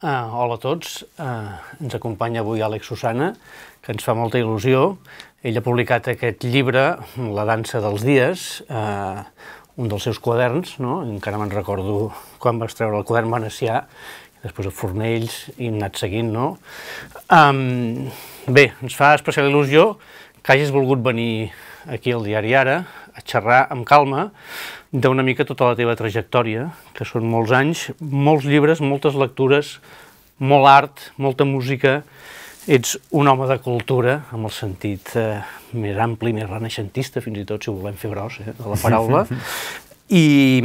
Hola a tots. Ens acompanya avui Àlex Susana, que ens fa molta il·lusió. Ell ha publicat aquest llibre, La dansa dels dies, un dels seus quaderns, no? Encara me'n recordo quan vas treure el quadern venecià, després a Fornells i hem anat seguint, no? Bé, ens fa especial il·lusió que hagis volgut venir aquí al Diari Ara a xerrar amb calma d'una mica tota la teva trajectòria, que són molts anys, molts llibres, moltes lectures, molt art, molta música. Ets un home de cultura, amb el sentit més ampli, més renaixentista, fins i tot, si ho volem fer gros, de la paraula. I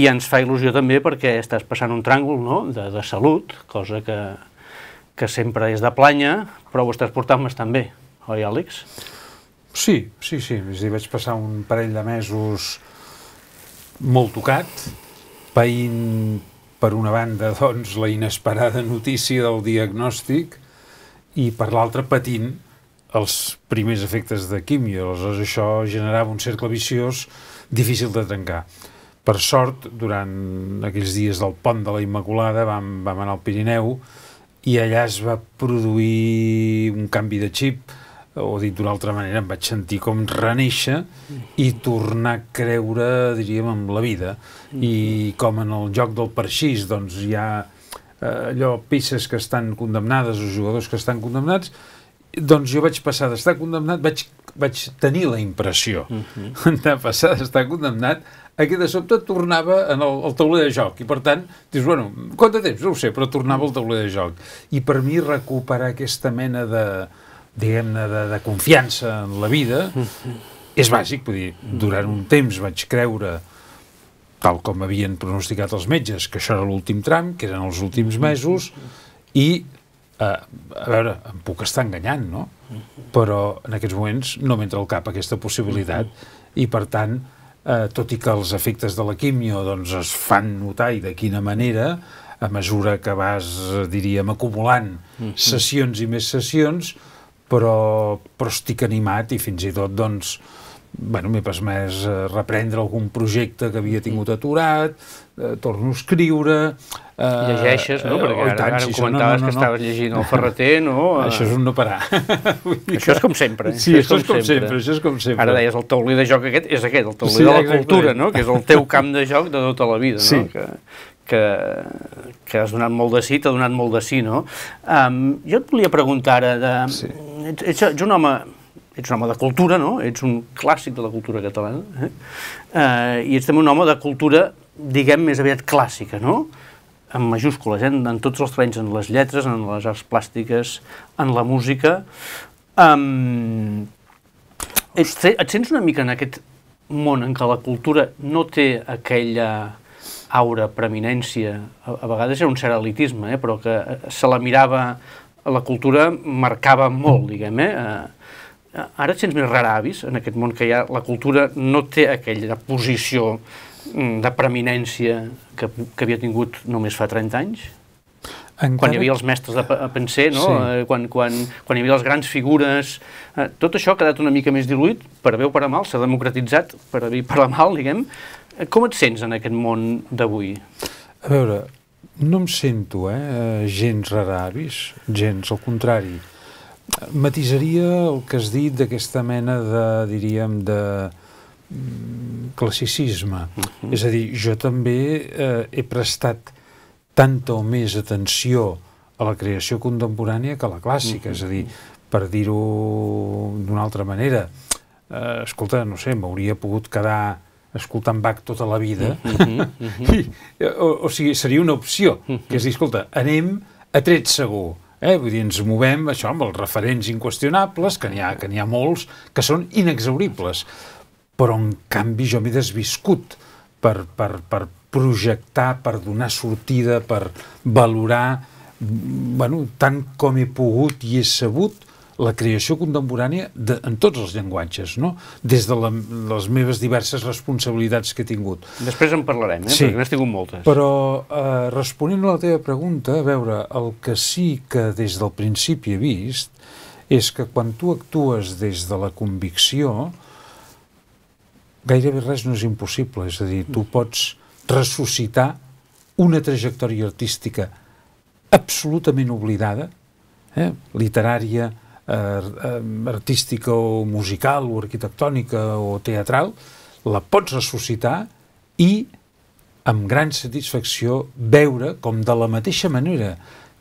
ens fa il·lusió també perquè estàs passant un tràngol, no?, de salut, cosa que sempre és de planya, però ho estàs portant bastant bé, oi, Àlex? Sí. És a dir, vaig passar un parell de mesos molt tocat, païnt, per una banda, doncs, la inesperada notícia del diagnòstic i, per l'altra, patint els primers efectes de quimio. Aleshores, això generava un cercle viciós difícil de trencar. Per sort, durant aquells dies del pont de la Immaculada vam anar al Pirineu i allà es va produir un canvi de xip, o dit d'una altra manera, em vaig sentir com renéixer i tornar a creure, diríem, en la vida. I com en el joc del parxís, doncs hi ha allò, peces que estan condemnades o jugadors que estan condemnats, doncs jo vaig passar d'estar condemnat, vaig tenir la impressió de passar d'estar condemnat a que de sobte tornava al tauler de joc. I per tant, dius, bueno, quant de temps? No ho sé, però tornava al tauler de joc. I per mi recuperar aquesta mena de, diguem-ne, de confiança en la vida és bàsic. Vull dir, durant un temps vaig creure, tal com havien pronosticat els metges, que això era l'últim tram, que eren els últims mesos, i a veure, em puc estar enganyant, no? Però en aquests moments no m'entra al cap aquesta possibilitat i, per tant, tot i que els efectes de la quimio doncs, es fan notar i de quina manera, a mesura que vas, diríem, acumulant sessions i més sessions, però estic animat i fins i tot, doncs, bueno, m'he permès reprendre algun projecte que havia tingut aturat, torno a escriure... Llegeixes, no? Perquè ara em comentaves que estaves llegint el Ferreter, no? Això és un no parar. Això és com sempre. Sí, això és com sempre. Ara deies, el tauler de joc aquest és aquest, el tauler de la cultura, no? Que és el teu camp de joc de tota la vida, no? Que has donat molt de sí, t'ha donat molt de sí, no? Jo et volia preguntar ara, ets un home de cultura, no? Ets un clàssic de la cultura catalana, i ets també un home de cultura, diguem, més aviat clàssica, no? En majúscules, en tots els terrenys, en les lletres, en les arts plàstiques, en la música. Et sents una mica en aquest món en què la cultura no té aquella aura, preeminència, a vegades era un cert elitisme, però que se la mirava, la cultura marcava molt, diguem, Ara et sents més raravis en aquest món que hi ha, la cultura no té aquella posició de preeminència que havia tingut només fa 30 anys? Quan hi havia els mestres de penser, no? Quan hi havia les grans figures, tot això ha quedat una mica més diluït, per bé o per a mal, s'ha democratitzat per a bé i per a mal, diguem. Com et sents en aquest món d'avui? A veure, no em sento gens raravis, gens, al contrari. Matisaria el que has dit d'aquesta mena de, diríem, de classicisme. És a dir, jo també he prestat tanta o més atenció a la creació contemporània que a la clàssica. És a dir, per dir-ho d'una altra manera, escolta, no sé, m'hauria pogut quedar escoltant Bach tota la vida, o sigui, seria una opció, que és dir, escolta, anem a tret segur, vull dir, ens movem això amb els referents inqüestionables, que n'hi ha molts, que són inexhauribles, però en canvi jo m'he desviscut per projectar, per donar sortida, per valorar, bueno, tant com he pogut i he sabut, la creació contemporània en tots els llenguatges, no? Des de les meves diverses responsabilitats que he tingut. Després en parlarem, perquè n'has tingut moltes. Però responent a la teva pregunta, a veure, el que sí que des del principi he vist és que quan tu actues des de la convicció, gairebé res no és impossible. És a dir, tu pots ressuscitar una trajectòria artística absolutament oblidada, literària, artística o musical o arquitectònica o teatral, la pots ressuscitar i amb gran satisfacció veure com de la mateixa manera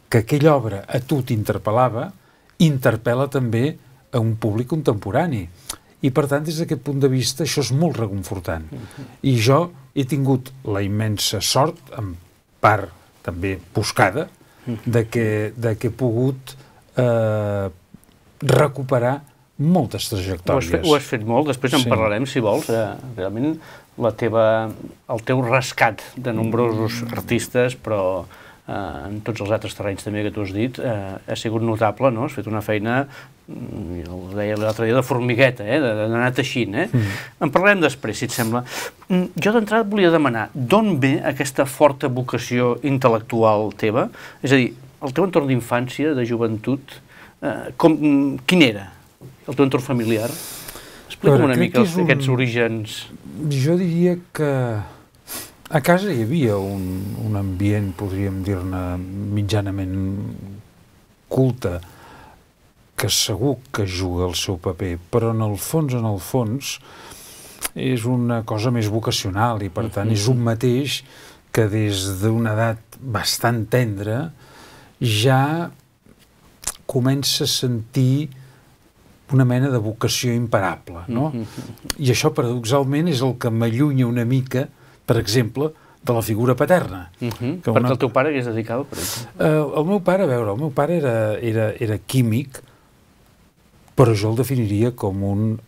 que aquella obra a tu t'interpel·lava, interpel·la també a un públic contemporani. I per tant, des d'aquest punt de vista, això és molt reconfortant. I jo he tingut la immensa sort, en part també buscada, de que he pogut recuperar moltes trajectòries. Ho has fet molt, després en parlarem, si vols. Realment, el teu rescat de nombrosos artistes, però en tots els altres terrenys també que tu has dit, ha sigut notable, no? Has fet una feina, ho deia l'altre dia, de formigueta, d'anar teixint. En parlarem després, si et sembla. Jo d'entrada et volia demanar, d'on ve aquesta forta vocació intel·lectual teva? És a dir, el teu entorn d'infància, de joventut, quin era? El teu entorn familiar? Explica'm una mica aquests orígens. Jo diria que a casa hi havia un ambient, podríem dir-ne, mitjanament culte, que segur que juga el seu paper, però en el fons, és una cosa més vocacional i, per tant, és un mateix que des d'una edat bastant tendra ja comença a sentir una mena de vocació imparable, no? I això, paradoxalment, és el que m'allunya una mica, per exemple, de la figura paterna. Perquè el teu pare què es dedicava, per exemple? El meu pare, a veure, el meu pare era químic, però jo el definiria com un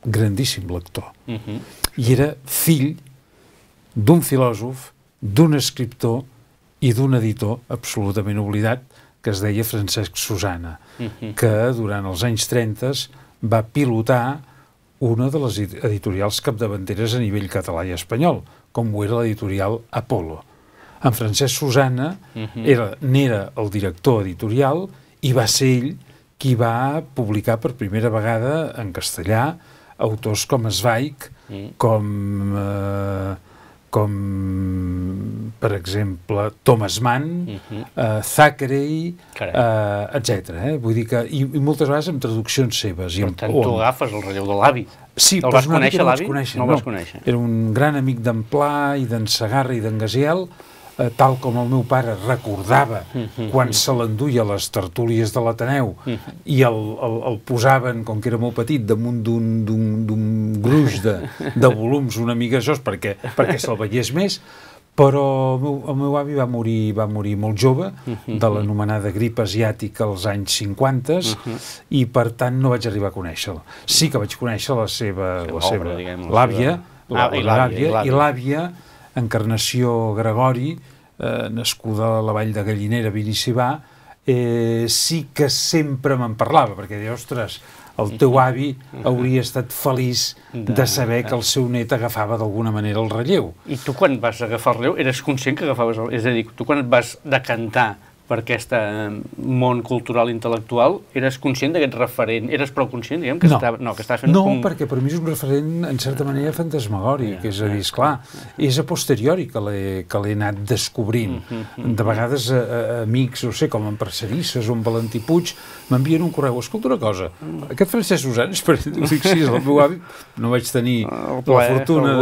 grandíssim lector. I era fill d'un filòsof, d'un escriptor i d'un editor absolutament oblidat, que es deia Francesc Susana, que durant els anys 30 va pilotar una de les editorials capdavanteres a nivell català i espanyol, com ho era l'editorial Apolo. En Francesc Susana n'era el director editorial i va ser ell qui va publicar per primera vegada en castellà autors com Zweig, com per exemple Thomas Mann, Thackeray, etc. Vull dir que, i moltes vegades amb traduccions seves. Per tant, tu agafes el relleu de l'avi. Sí, el vas conèixer, l'avi? No el vas conèixer. Era un gran amic d'en Pla i d'en Segarra i d'en Gaziel, tal com el meu pare recordava quan se l'enduia a les tertúlies de l'Ateneu i el posaven, com que era molt petit, damunt d'un gruix de volums una mica això perquè se'l veiés més, però el meu avi va morir molt jove de l'anomenada grip asiàtica als anys 50 i per tant no vaig arribar a conèixer-lo. Sí que vaig conèixer l'àvia i l'àvia Encarnació Gregori, nascuda a la Vall de Gallinera, Vinicibà, sí que sempre me'n parlava, perquè deia, ostres, el teu avi hauria estat feliç de saber que el seu net agafava d'alguna manera el relleu. I tu quan vas agafar el relleu eres conscient que agafaves el... És a dir, tu quan et vas decantar per aquest món cultural intel·lectual, eres conscient d'aquest referent? Eres prou conscient, diguem, que estava fent... No, perquè per mi és un referent, en certa manera, fantasmagòric. És a dir, esclar, és a posteriori que l'he anat descobrint. De vegades amics, no sé, com en Parcerisses o en Valentí Puig, m'envien un correu. Escolta una cosa, aquest Francesc Susana, ho dic, sí, és el meu avi, no vaig tenir la fortuna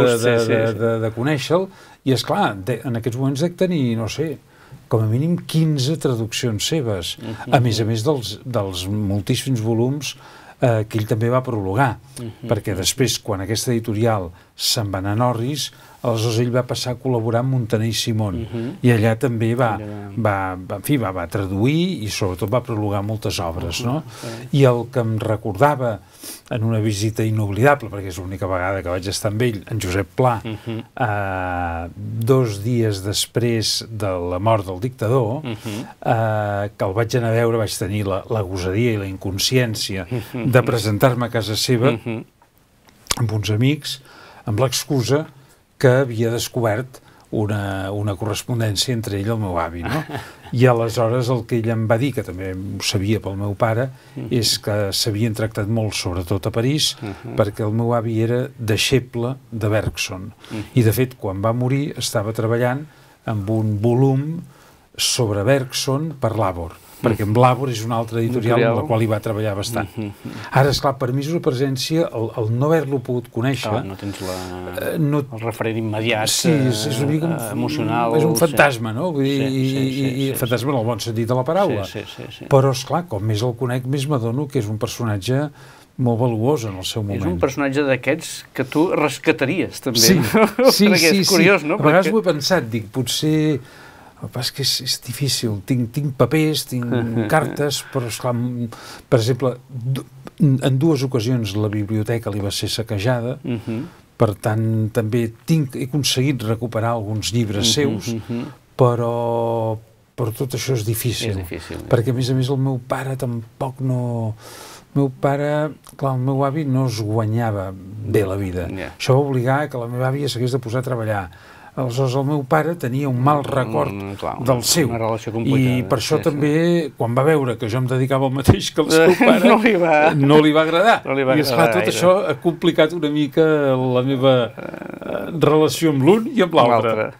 de conèixer-lo, i esclar, en aquests moments dec tenir, no sé, com a mínim 15 traduccions seves, a més dels moltíssims volums que ell també va prologar, perquè després, quan aquesta editorial se'n va anar a Norris, aleshores ell va passar a col·laborar amb Montaner i Simón, i allà també va traduir i sobretot va prologar moltes obres, no? I el que em recordava en una visita inoblidable, perquè és l'única vegada que vaig estar amb ell, en Josep Pla, 2 dies després de la mort del dictador, que el vaig anar a veure, vaig tenir la gosadia i la inconsciència de presentar-me a casa seva amb uns amics, amb l'excusa que havia descobert una correspondència entre ell i el meu avi, no? I aleshores el que ell em va dir, que també ho sabia pel meu pare, és que s'havien tractat molt, sobretot a París, perquè el meu avi era deixeble de Bergson. I de fet, quan va morir, estava treballant amb un volum sobre Bergson per l'Avor, perquè amb l'Avor és una altra editorial amb la qual hi va treballar bastant. Ara, esclar, per mi és una presència, el no haver-lo pogut conèixer... No tens el referent immediat, és una mica emocional... És un fantasma, no? I fantasma en el bon sentit de la paraula. Però, esclar, com més el conec, més m'adono que és un personatge molt valuós en el seu moment. És un personatge d'aquests que tu rescataries, també. Sí, perquè és curiós, no? A vegades ho he pensat, dic, potser... El que passa és que és difícil. Tinc papers, tinc cartes, però, esclar, per exemple, en 2 ocasions la biblioteca li va ser saquejada, per tant, també he aconseguit recuperar alguns llibres seus, però tot això és difícil. Perquè, a més, el meu pare tampoc no... El meu pare, clar, el meu avi no es guanyava bé la vida. Això va obligar que la meva àvia s'hagués de posar a treballar. Aleshores, el meu pare tenia un mal record del seu, i per això també, quan va veure que jo em dedicava al mateix que el seu pare, no li va agradar. I, esclar, tot això ha complicat una mica la meva relació amb l'un i amb l'altre.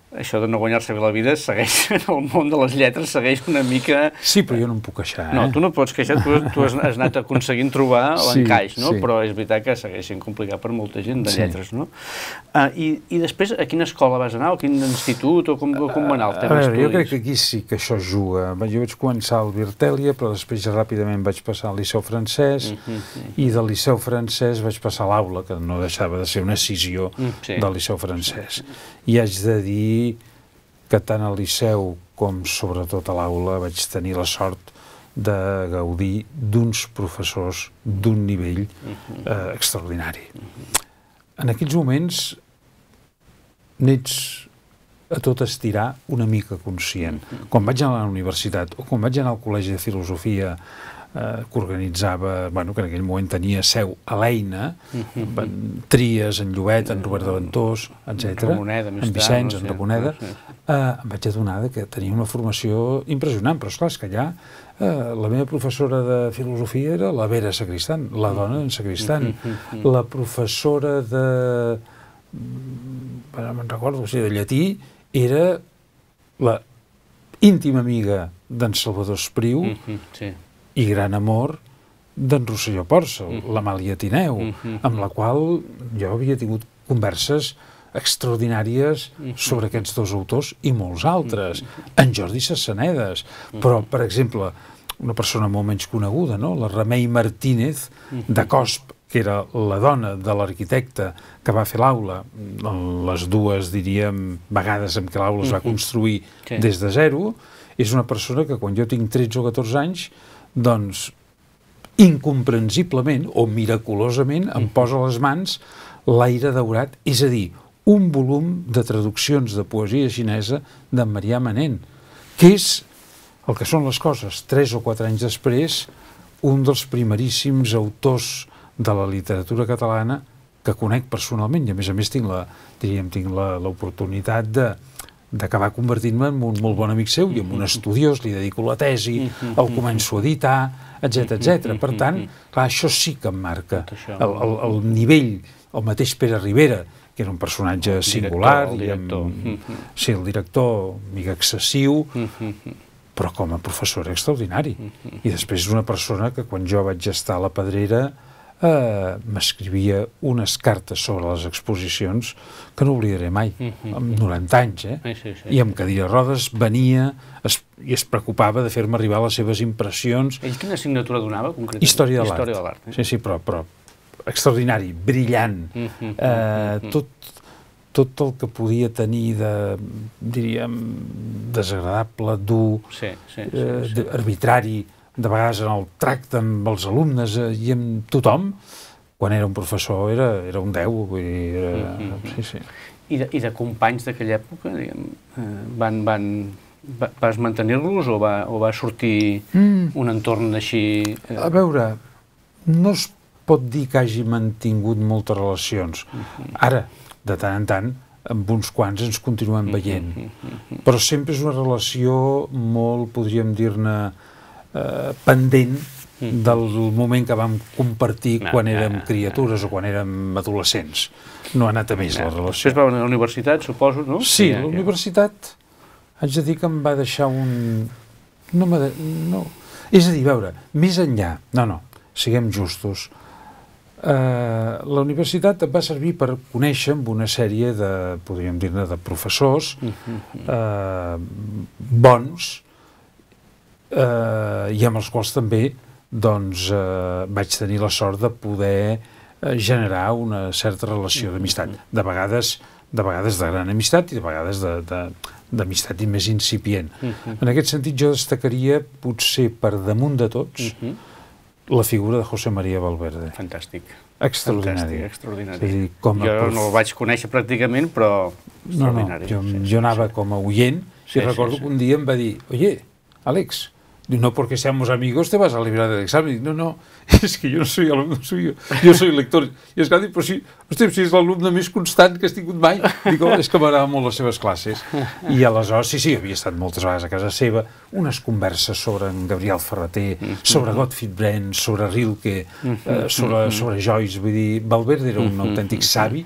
Això de no guanyar-se bé la vida segueix, en el món de les lletres, segueix una mica... Sí, però jo no em puc queixar, No, tu no pots queixar, tu has anat aconseguint trobar l'encaix, no? Però és veritat que segueix sent complicat per molta gent de lletres, no? I després, a quina escola vas anar, o a quin institut, o com va anar el tema d'estudis? Jo crec que aquí sí que això juga. Jo vaig començar al Virtèlia, però després ràpidament vaig passar al Liceu Francès, i del Liceu Francès vaig passar a l'Aula, que no deixava de ser una escissió del Liceu Francès. I haig de dir que tant al Liceu com sobretot a l'Aula vaig tenir la sort de gaudir d'uns professors d'un nivell extraordinari. En aquells moments n'ets a tot estirar una mica conscient. Quan vaig anar a la universitat o quan vaig anar al Col·legi de Filosofia que organitzava, que en aquell moment tenia seu a l'Eina, Tries, en Llobet, en Robert de Ventós, etc., en Vicenç, en Ramoneda, em vaig adonar que tenia una formació impressionant, però esclar, és que allà la meva professora de filosofia era la Vera Sacristan, la dona en Sacristan, la professora de... no me'n recordo, de llatí, era la íntima amiga d'en Salvador Espriu, i gran amor d'en Rosselló Pòrcel, l'Amàlia Tineu, amb la qual jo havia tingut converses extraordinàries sobre aquests 2 autors i molts altres, en Jordi Sassanedes, però, per exemple, una persona molt menys coneguda, la Remei Martínez de Cosp, que era la dona de l'arquitecte que va fer l'Aula, les 2, diríem, vegades en què l'Aula es va construir des de zero, és una persona que quan jo tinc 13 o 14 anys, doncs, incomprensiblement o miraculosament em posa a les mans l'Aire daurat, és a dir, un volum de traduccions de poesia xinesa d'en Marià Manent, que és el que són les coses. 3 o 4 anys després, un dels primeríssims autors de la literatura catalana que conec personalment, i a més tinc l'oportunitat d'acabar convertint-me en un molt bon amic seu i en un estudiós, li dedico la tesi, el començo a editar, etc. Per tant, clar, això sí que em marca. El nivell, el mateix Pere Ribera, que era un personatge singular, sí, el director, mica excessiu, però com a professor era extraordinari. I després és una persona que quan jo vaig estar a la Pedrera m'escrivia unes cartes sobre les exposicions que no oblidaré mai, amb 90 anys, i amb cadira de rodes venia i es preocupava de fer-me arribar les seves impressions. Ell quina assignatura donava, concretament? Història de l'art. Sí, però extraordinari, brillant, tot el que podia tenir de, diríem, desagradable, dur, arbitrari, de vegades en el tracte amb els alumnes i amb tothom, quan era un professor era un 10, vull dir, sí. I de companys d'aquella època, vas mantenir-los o va sortir un entorn així? A veure, no es pot dir que hagi mantingut moltes relacions. Ara, de tant en tant, amb uns quants ens continuem veient, però sempre és una relació molt, podríem dir-ne, pendent del moment que vam compartir quan érem criatures o quan érem adolescents. No ha anat a més la relació. Després va a la universitat, suposo, no? Sí, la universitat haig de dir que em va deixar un... No. És a dir, veure, més enllà... No, siguem justos. La universitat va servir per conèixer amb una sèrie de, podríem dir-ne, de professors bons i amb els quals també doncs vaig tenir la sort de poder generar una certa relació d'amistat. De vegades de gran amistat i de vegades d'amistat més incipient. En aquest sentit jo destacaria potser per damunt de tots la figura de José María Valverde. Fantàstic. Extraordinari. Dir, jo no el vaig conèixer pràcticament, però extraordinari. Jo anava com a oient i recordo que un dia em va dir, oye, Àlex, no porque seamos amigos te vas a librar del examen. No, es que yo no soy alumno suyo, yo soy lector. I és que dic, però si és l'alumne més constant que has tingut mai. Dic, és que m'agraden molt les seves classes. I aleshores, sí, havia estat moltes vegades a casa seva, unes converses sobre en Gabriel Ferrater, sobre Gottfried Benn, sobre Rilke, sobre Joyce. Vull dir, Valverde era un autèntic savi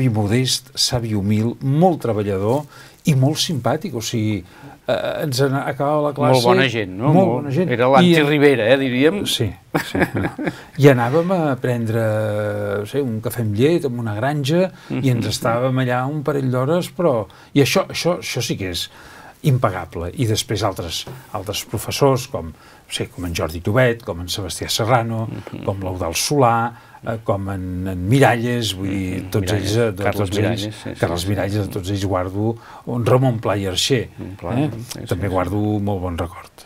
modest, savi humil, molt treballador i molt simpàtic, o sigui, ens acabava la classe... Molt bona gent, no? Molt bona gent. Era l'anti-Rivera, diríem. Sí. I anàvem a prendre un cafè amb llet, en una granja, i ens estàvem allà un parell d'hores, però... I això sí que és impagable. I després altres professors, com en Jordi Tubet, com en Sebastià Serrano, com l'Eudald Solà, com en Miralles, vull dir, tots ells, Carles Miralles, de tots ells guardo, Ramon Pla i Arxer, també guardo molt bon record.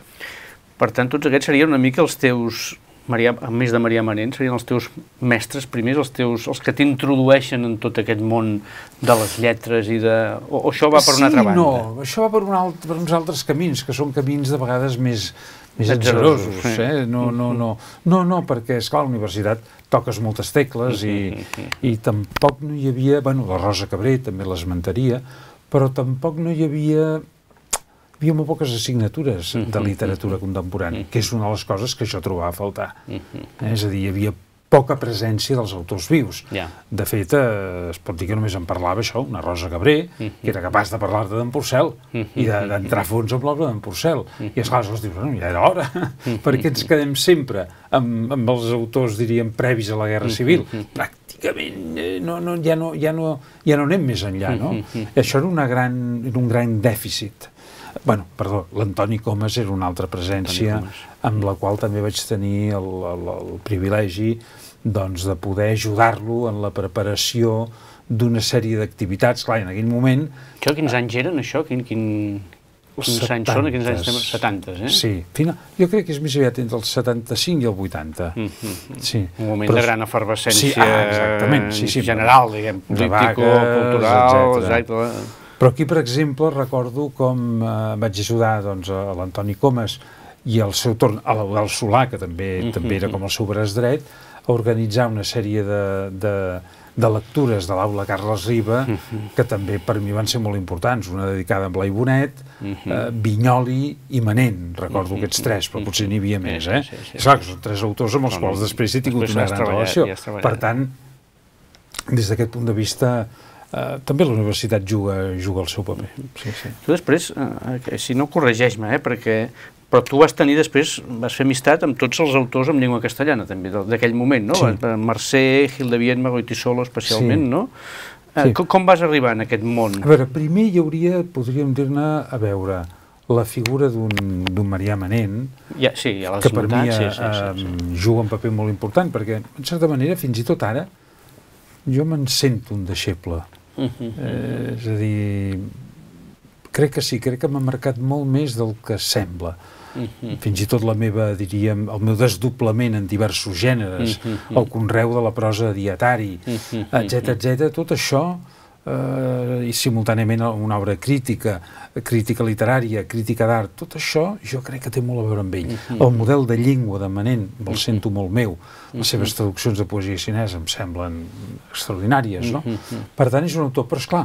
Per tant, tots aquests serien una mica els teus, a més de Marià Manent, serien els teus mestres primers, els que t'introdueixen en tot aquest món de les lletres i de... O això va per una altra banda? Sí, no, això va per uns altres camins, que són camins de vegades més atzerosos. No, perquè, esclar, a la universitat toques moltes tecles i tampoc no hi havia... Bueno, la Rosa Cabré també l'esmentaria, però tampoc no hi havia... Hi havia molt poques assignatures de literatura contemporània, que és una de les coses que jo trobava a faltar. És a dir, hi havia poca presència dels autors vius. De fet, es pot dir que només en parlava això, una Rosa Cabré, que era capaç de parlar-te d'en Porcel i d'entrar a fons amb l'obra d'en Porcel. I esclar, aleshores dius, ja era hora, perquè ens quedem sempre amb els autors, diríem, previs a la Guerra Civil. Pràcticament ja no anem més enllà, no? Això era un gran dèficit. Perdó, l'Antoni Comas era una altra presència amb la qual també vaig tenir el privilegi de poder ajudar-lo en la preparació d'una sèrie d'activitats. Clar, en aquell moment... Quins anys eren, això? Quins anys són? Quins anys estem? 70, eh? Sí. Jo crec que és més aviat entre el 75 i el 80. Un moment de gran efervescència general, diguem, político, cultural, exacte. Però aquí, per exemple, recordo com vaig ajudar a l'Antoni Comas i al seu torn a l'Eudald Solà, que també era com el seu braç dret, a organitzar una sèrie de lectures de l'aula Carles Riba, que també per mi van ser molt importants, una dedicada a Blai Bonet, Vinyoli i Manent, recordo aquests tres, però potser n'hi havia més, eh? És clar que són tres autors amb els quals després he tingut una gran relació. Per tant, des d'aquest punt de vista, també la universitat juga el seu paper. Tu després, si no, corregeix-me, però tu vas tenir després, vas fer amistat amb tots els autors en llengua castellana, també, d'aquell moment, no? Mercè, Gil de Viedma, Goytisolo, especialment, no? Com vas arribar en aquest món? A veure, primer hi hauria, podríem dir-ne, a veure, la figura d'un Marià Manent, que per mi juga un paper molt important, perquè, en certa manera, fins i tot ara, jo me'n sento un deixeble. És a dir, crec que sí, crec que m'ha marcat molt més del que sembla. Fins i tot la meva, diríem, el meu desdoblament en diversos gèneres, el conreu de la prosa dietari, etc. Tot això, i simultàniament una obra crítica literària, crítica d'art, tot això jo crec que té molt a veure amb ell. El model de llengua de Manent el sento molt meu. Les seves traduccions de poesia xinesa em semblen extraordinàries, no? Per tant, és un autor. Però, esclar,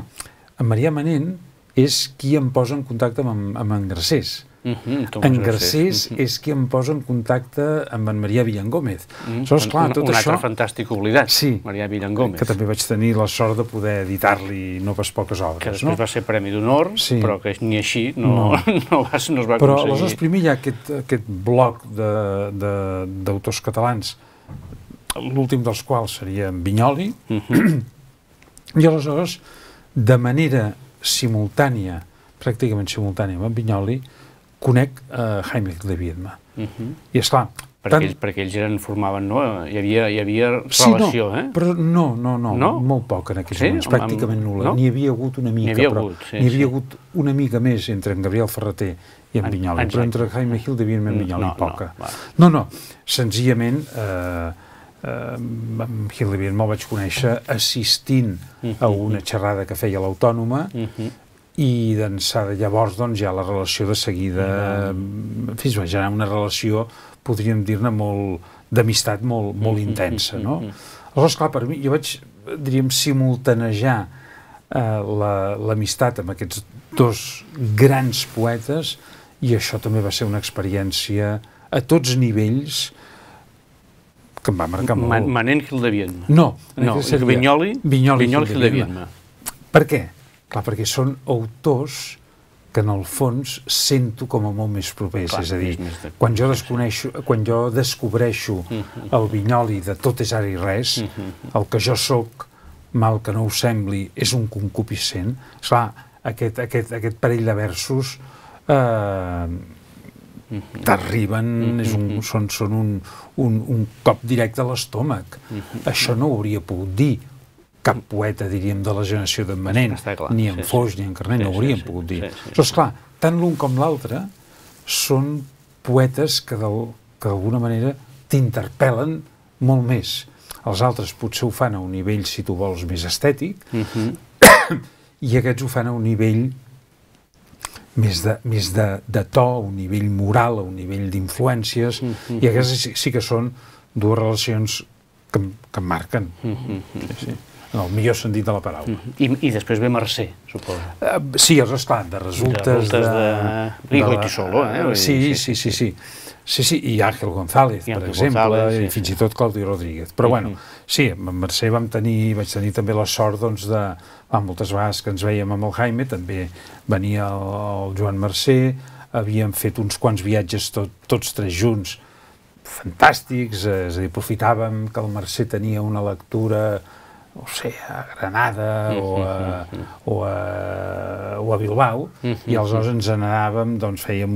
en Marià Manent és qui em posa en contacte amb en Garcés. En Garcés és qui em posa en contacte amb en Marià Villangómez. Aleshores, clar, tot això... Un altre fantàstic oblidat, sí, Marià Villangómez. Que també vaig tenir la sort de poder editar-li no pas poques obres. Que després va ser Premi d'Honor, però que ni així no es va aconseguir. Però aleshores primer hi ha aquest bloc d'autors catalans, l'últim dels quals seria en Vinyoli, i aleshores, de manera simultània, pràcticament simultània amb en Vinyoli, conec Jaime Gil de Biedma. I esclar... Perquè ells formaven, no? Hi havia relació, eh? Però no, molt poc en aquells moments, pràcticament nul·la. N'hi havia hagut una mica, però n'hi havia hagut una mica més entre en Gabriel Ferreter i en Vinyoli, però entre Jaime Gil de Biedma i en Vinyoli poca. No, senzillament Gil de Biedma el vaig conèixer assistint a una xerrada que feia l'Autònoma, i d'ençà de llavors ja la relació de seguida fins va generar una relació, podríem dir-ne, d'amistat molt intensa, no? Aleshores, clar, per mi, jo vaig, diríem, simultanejar l'amistat amb aquests dos grans poetes, i això també va ser una experiència a tots nivells que em va marcar molt. Manent Gil de Biedma. No, Vinyoli Gil de Biedma. Per què? Clar, perquè són autors que en el fons sento com a molt més propers, és a dir, quan jo descobreixo el Vinyoli de Tot és ara i res, el que jo soc, mal que no ho sembli, és un concupiscent, esclar, aquest parell de versos t'arriben, són un cop directe a l'estómac. Això no ho hauria pogut dir cap poeta, diríem, de la generació d'en Manent, ni en Foix ni en Carner, no ho hauríem pogut dir. Però, esclar, tant l'un com l'altre són poetes que d'alguna manera t'interpel·len molt més. Els altres potser ho fan a un nivell, si tu vols, més estètic, i aquests ho fan a un nivell més de to, a un nivell moral, a un nivell d'influències, i aquestes sí que són dues relacions que em marquen. En el millor sentit de la paraula. I després ve Mercè, suposo. Sí, esclar, de resultes de... Rigo i Tisolo, eh? Sí, i Ángel González, per exemple, i fins i tot Claudio Rodríguez. Però, bueno, sí, amb Mercè vaig tenir també la sort, doncs, de... Moltes vegades que ens vèiem amb el Jaime, també venia el Joan Mercè, havíem fet uns quants viatges tots tres junts, fantàstics, és a dir, aprofitàvem que el Mercè tenia una lectura, no sé, a Granada o a Bilbao, i aleshores ens n'anàvem, doncs fèiem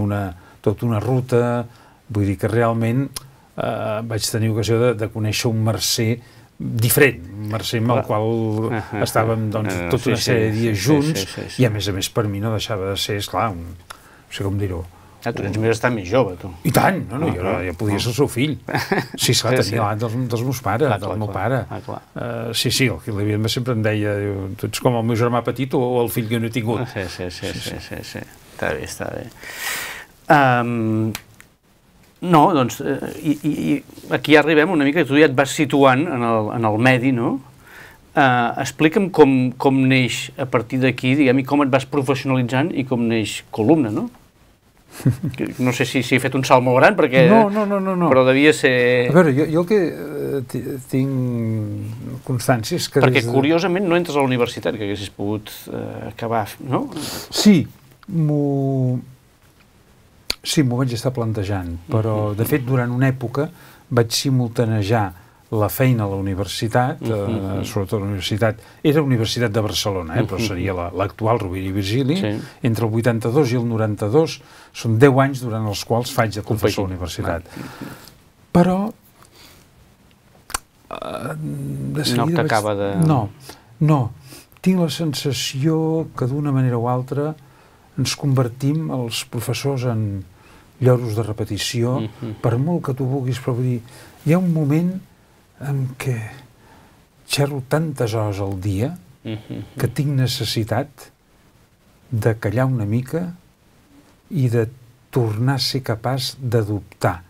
tota una ruta, vull dir que realment vaig tenir ocasió de conèixer un Mercè diferent, un Mercè amb el qual estàvem tota una sèrie de dies junts, i a més per mi no deixava de ser, esclar, no sé com dir-ho. Tu ets bastant més jove, tu. I tant, jo ja podia ser el seu fill. Sí, esclar, tenia l'edat dels meus pares, del meu pare. Sí, el Gil de Biedma sempre em deia, tu ets com el meu germà petit o el fill que no he tingut. Sí. Està bé. No, doncs, i aquí ja arribem una mica, tu ja et vas situant en el medi, no? Explica'm com neix a partir d'aquí, diguem, i com et vas professionalitzant i com neix Columna, no? No sé si he fet un salt molt gran, perquè... No. Però devia ser... A veure, jo el que tinc constància és que... Perquè, curiosament, no entres a la universitat, que haguessis pogut acabar, no? Sí, m'ho vaig estar plantejant, però, de fet, durant una època vaig simultanejar la feina a la universitat, sobretot la universitat, era Universitat de Barcelona, però seria l'actual Rovira i Virgili, entre el 82 i el 92, són 10 anys durant els quals faig de professor a la universitat. Però, de seguida... No t'acaba de... No, tinc la sensació que d'una manera o altra ens convertim, els professors, en lloros de repetició, per molt que tu vulguis, però vull dir, hi ha un moment en què xerro tantes hores al dia que tinc necessitat de callar una mica i de tornar a ser capaç de dubtar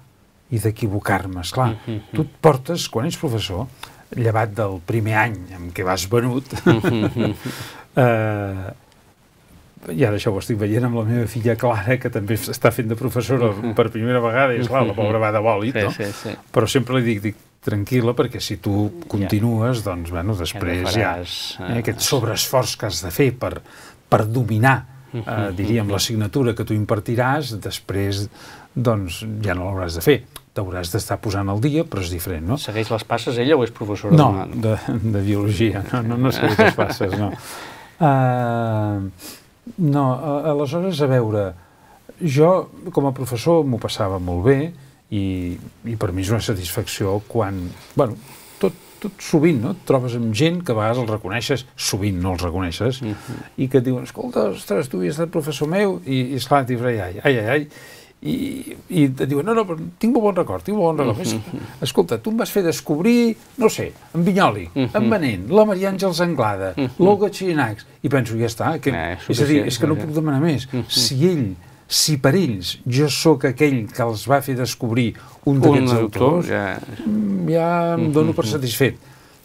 i d'equivocar-me. Esclar, tu et portes, quan ets professor, llevat del primer any en què vas venut, i ara això ho estic veient amb la meva filla Clara, que també està fent de professora per primera vegada, i esclar, la pobra va de bòlit, no? Però sempre li dic, tranquil·la, perquè si tu continues, doncs, bueno, després ja aquest sobreesforç que has de fer per dominar, diríem, l'assignatura que tu impartiràs, després, doncs, ja no l'hauràs de fer. T'hauràs d'estar posant al dia, però és diferent, no? Segueix les passes ella o és professora? No, de biologia, no segueix les passes, no. No, aleshores, a veure, jo com a professor m'ho passava molt bé i per mi és una satisfacció quan, bueno, tot sovint, no? Et trobes amb gent que a vegades els reconeixes, sovint no els reconeixes, i que et diuen, escolta, ostres, tu havies estat professor meu, i esclar, t'hi faré, ai, i et diuen, no, però tinc molt bon record, escolta, tu em vas fer descobrir, no sé, en Vinyoli, en Manent, la Maria Àngels Anglada, l'Olga Xirinacs, i penso, ja està, és a dir, és que no puc demanar més. Si per ells jo sóc aquell que els va fer descobrir un d'aquests autors, ja em dono per satisfet.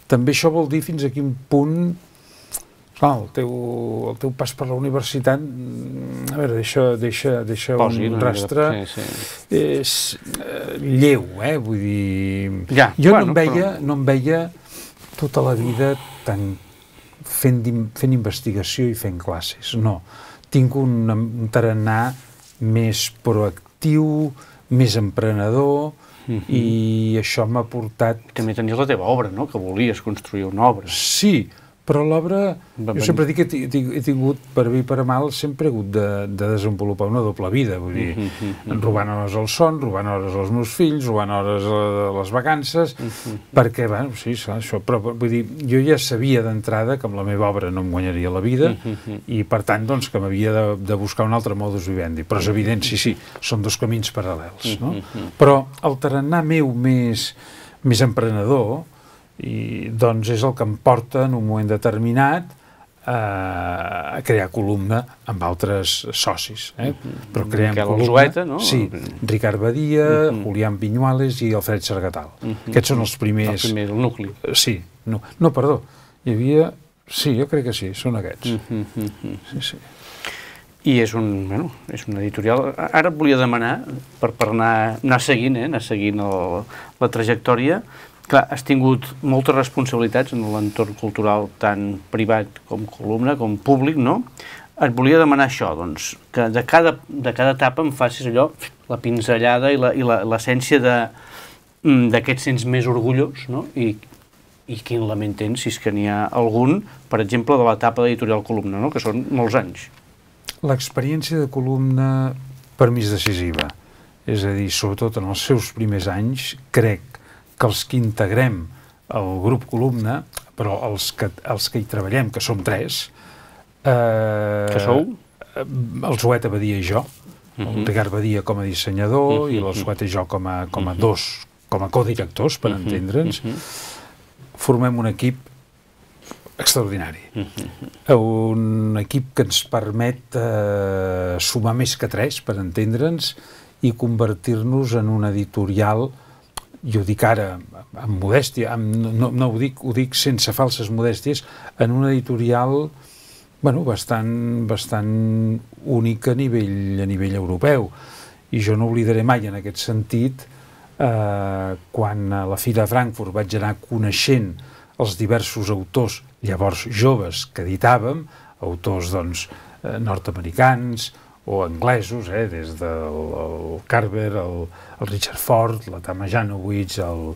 També això vol dir fins a quin punt el teu pas per la universitat, a veure, deixa un rastre lleu, vull dir... Jo no em veia tota la vida fent investigació i fent classes, no. Tinc un tarannà més proactiu, més emprenedor, i això m'ha portat... També tenies la teva obra, no?, que volies construir una obra. Sí, però l'obra, jo sempre dic que he tingut, per bé i per mal, sempre he hagut de desenvolupar una doble vida, vull dir, robant hores al son, robant hores als meus fills, robant hores a les vacances, perquè, bueno, sí, això, però vull dir, jo ja sabia d'entrada que amb la meva obra no em guanyaria la vida i, per tant, doncs, que m'havia de buscar un altre modus vivendi, però és evident, sí, són dos camins paral·lels, no? Però el tarannà meu més emprenedor, i doncs és el que em porta en un moment determinat a crear columna amb altres socis, però creem columna... Zueta, no? Sí, Ricard Badia, Julián Viñuales i Alfred Sargatal. Aquests són els primers... El nucli. Sí, no, perdó, hi havia... Sí, jo crec que sí, són aquests. Sí. I és un editorial... Ara et volia demanar, per anar seguint la trajectòria. Clar, has tingut moltes responsabilitats en l'entorn cultural, tant privat com columna, com públic, no? Et volia demanar això, doncs, que de cada etapa em facis allò, la pinzellada i l'essència d'aquests sents més orgullós, no? I quin lament tens, si és que n'hi ha algun, per exemple, de l'etapa d'editorial columna, no?, que són molts anys. L'experiència de columna per mi és decisiva. És a dir, sobretot en els seus primers anys, crec que els que integrem el grup columna, però els que hi treballem, que som 3... Que sou? El Zueta Badia i jo, el Ricard Badia com a dissenyador i el Zueta i jo com a codirectors, per entendre'ns, formem un equip extraordinari. Un equip que ens permet sumar més que 3, per entendre'ns, i convertir-nos en un editorial, jo ho dic ara amb modèstia, no ho dic sense falses modèsties, en un editorial bastant únic a nivell europeu. I jo no oblidaré mai en aquest sentit quan a la Fira de Frankfurt vaig anar coneixent els diversos autors llavors joves que editàvem, autors nord-americans o anglesos, des del Carver, el Richard Ford, la Tama Janowitz, el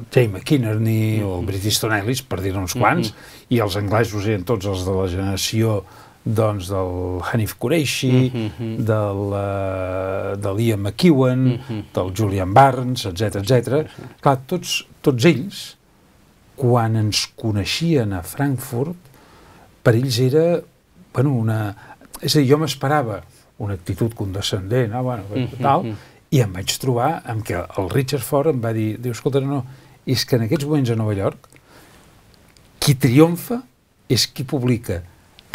Jay McInerney o el Bret Easton Ellis, per dir uns quants, i els anglesos eren tots els de la generació del Hanif Qureshi, del Ian McEwan, del Julian Barnes, etc. Clar, tots ells, quan ens coneixien a Frankfurt, per ells era és a dir, jo m'esperava una actitud condescendent, i em vaig trobar amb què el Richard Ford em va dir, escolta, no, és que en aquests moments a Nova York qui triomfa és qui publica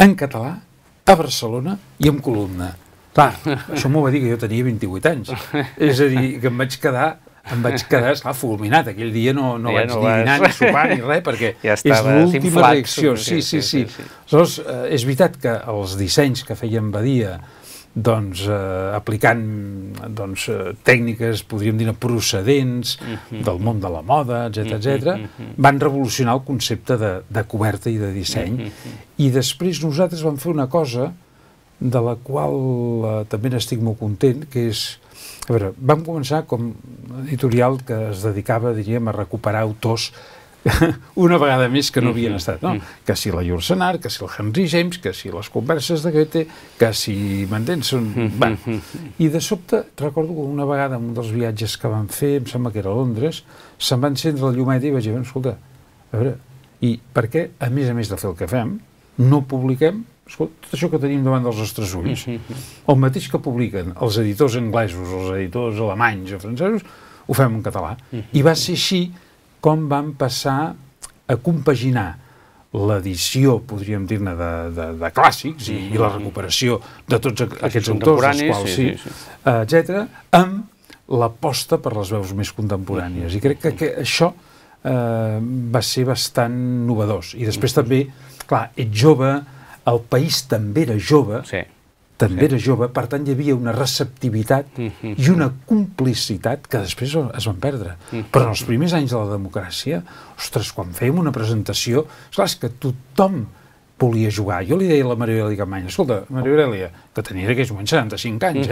en català, a Barcelona i en columna. Clar, això m'ho va dir que jo tenia 28 anys. És a dir, que em vaig quedar em vaig quedar, esclar, fulminat. Aquell dia no vaig dir dinar ni sopar ni res, perquè és l'última reacció. Sí. Aleshores, és veritat que els dissenys que feien Badia, doncs, aplicant tècniques, podríem dir, procedents del món de la moda, etc., van revolucionar el concepte de coberta i de disseny. I després nosaltres vam fer una cosa de la qual també n'estic molt content, que és... A veure, vam començar com editorial que es dedicava, diríem, a recuperar autors una vegada més que no havien estat, no? Que si la Yourcenar, que si el Henry James, que si les converses de Goethe, que si Mendelssohn... I de sobte, recordo que una vegada en un dels viatges que vam fer, em sembla que era a Londres, se'm va encendre la llumeta i vaig dir, escolta, a veure, i per què, a més de fer el que fem, no publiquem tot això que tenim davant dels nostres ulls? El mateix que publiquen els editors anglesos, els editors alemanys o francesos, ho fem en català. I va ser així com vam passar a compaginar l'edició, podríem dir-ne, de clàssics i la recuperació de tots aquests autors, els quals etc., amb l'aposta per les veus més contemporànies. I crec que això va ser bastant novedós. I després també, clar, ets jove, el país també era jove, per tant hi havia una receptivitat i una complicitat que després es van perdre. Però en els primers anys de la democràcia, ostres, quan fèiem una presentació, esclar, és que tothom volia jugar. Jo li deia a la Maria Aurelia Capmany, escolta, Maria Aurelia, que tenia en aquells moments 75 anys,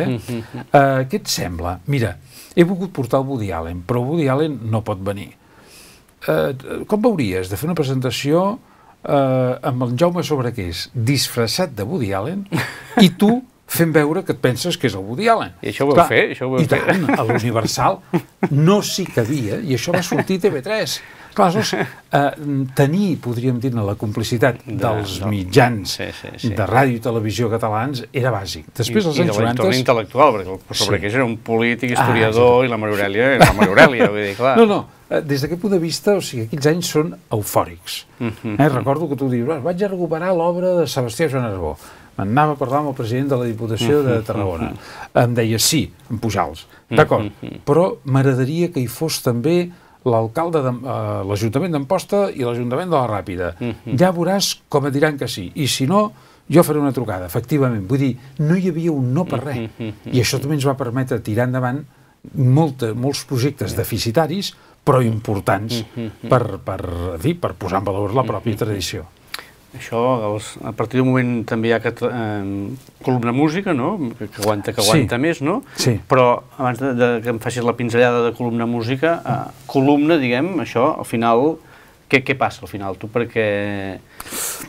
què et sembla? Mira, he volgut portar el Woody Allen, però Woody Allen no pot venir. Com veuries de fer una presentació amb el Jaume Sobrequés disfressat de Woody Allen i tu fent veure que et penses que és el Woody Allen? I això ho vau fer? I tant, a l'Universal no s'hi cabia i això va sortir a TV3. Clar, tenir, podríem dir, la complicitat dels mitjans de ràdio i televisió catalans era bàsic. Després, als anys 90... I de l'entorn intel·lectual, perquè el Sobrequés era un polític, historiador, i la Maria Aurelia era la Maria Aurelia, vull dir, clar. No, des d'aquest punt de vista, o sigui, aquells anys són eufòrics. Recordo que tu dius, vaig a recuperar l'obra de Sebastià Joan Arbó. M'anava a parlar amb el president de la Diputació de Tarragona. Em deia, sí, en Pujals. D'acord, però m'agradaria que hi fos també l'alcalde de l'Ajuntament d'Amposta i l'Ajuntament de la Ràpida. Ja veuràs com et diran que sí. I si no, jo faré una trucada, efectivament. Vull dir, no hi havia un no per res. I això també ens va permetre tirar endavant molts projectes deficitaris, però importants per posar en valor la pròpia tradició. Això, a partir d'un moment també hi ha columna música, no? Que aguanta més, no? Sí. Però abans que em facis la pinzellada de columna música, columna, diguem, això, al final, què passa al final? Tu perquè...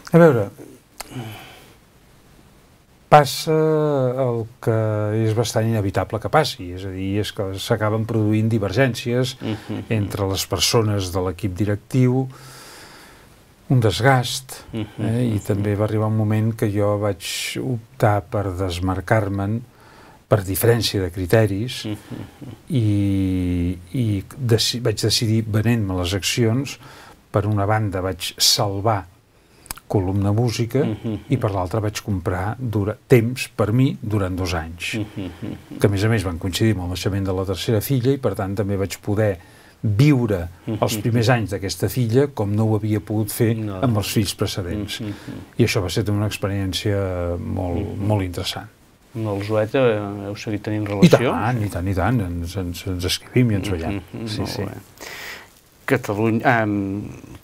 A veure, passa el que és bastant inevitable que passi, és a dir, és que s'acaben produint divergències entre les persones de l'equip directiu, un desgast, i també va arribar un moment que jo vaig optar per desmarcar-me'n per diferència de criteris i vaig decidir, venent-me les accions, per una banda vaig salvar columna música i per l'altra vaig comprar temps per mi durant 2 anys, que a més van coincidir amb el naixement de la tercera filla i per tant també vaig poder viure els primers anys d'aquesta filla com no ho havia pogut fer amb els fills precedents. I això va ser una experiència molt interessant. Amb el Zoeta heu seguit tenint relació? I tant, ens escrivim i ens veiem. Sí. Catalunya,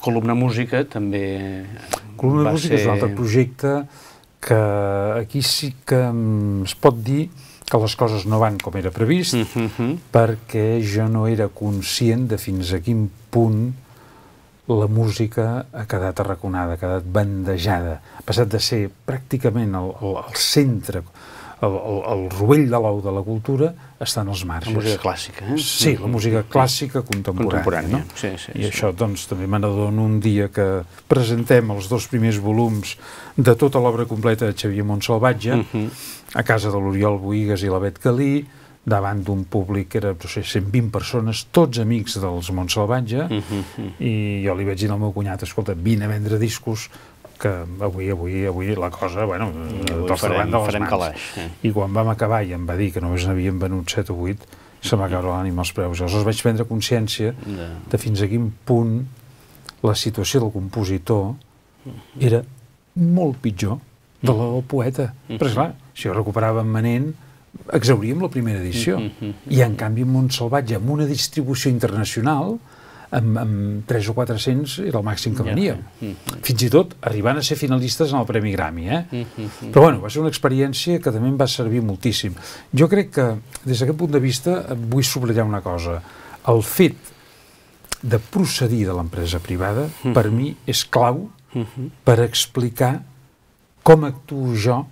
columna música també Columna música és un altre projecte que aquí sí que es pot dir que les coses no van com era previst, perquè jo no era conscient de fins a quin punt la música ha quedat arraconada, ha quedat bandejada, ha passat de ser pràcticament el centre, el rovell de l'ou de la cultura està en els marges. La música clàssica, Sí, la música clàssica contemporània. I això, doncs, també me n'adono un dia que presentem els 2 primers volums de tota l'obra completa de Xavier Montsalvatge a casa de l'Oriol Boïgues i la Bet Calí, davant d'un públic que era, no sé, 120 persones, tots amics dels Montsalvatge, i jo li vaig dir al meu cunyat, escolta, vine a vendre discos, que avui la cosa, farem calaix. I quan vam acabar i em va dir que només n'havien venut 7 o 8, se m'ha caure l'ànima als peus. Aleshores vaig prendre consciència de fins a quin punt la situació del compositor era molt pitjor de la del poeta. Però esclar, si ho recuperava en Manent, exhauríem la primera edició. I en canvi en Montsalvatge, amb una distribució internacional, amb 3 o 400 era el màxim que veníem. Fins i tot arribant a ser finalistes en el Premi Grammy. Però bueno, va ser una experiència que també em va servir moltíssim. Jo crec que, des d'aquest punt de vista, vull subratllar una cosa. El fet de procedir de l'empresa privada, per mi, és clau per explicar com actuo jo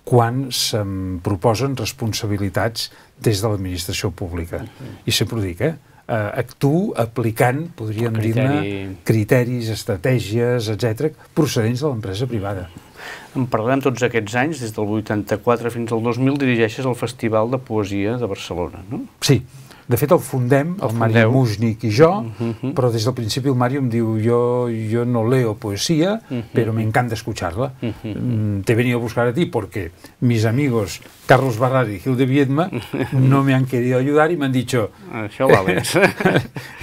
quan se'm proposen responsabilitats des de l'administració pública. I sempre ho dic, actuo aplicant, podríem dir-ne, criteris, estratègies, etc., procedents de l'empresa privada. En parlem tots aquests anys, des del 84 fins al 2000, dirigeixes el Festival de Poesia de Barcelona, no? Sí. De fet, el fundem, el Mario Muznik i jo, però des del principi el Mario em diu yo no leo poesía, pero me encanta escucharla. Te he venido a buscar a ti porque mis amigos Carlos Barral y Gil de Viedma no me han querido ayudar y me han dicho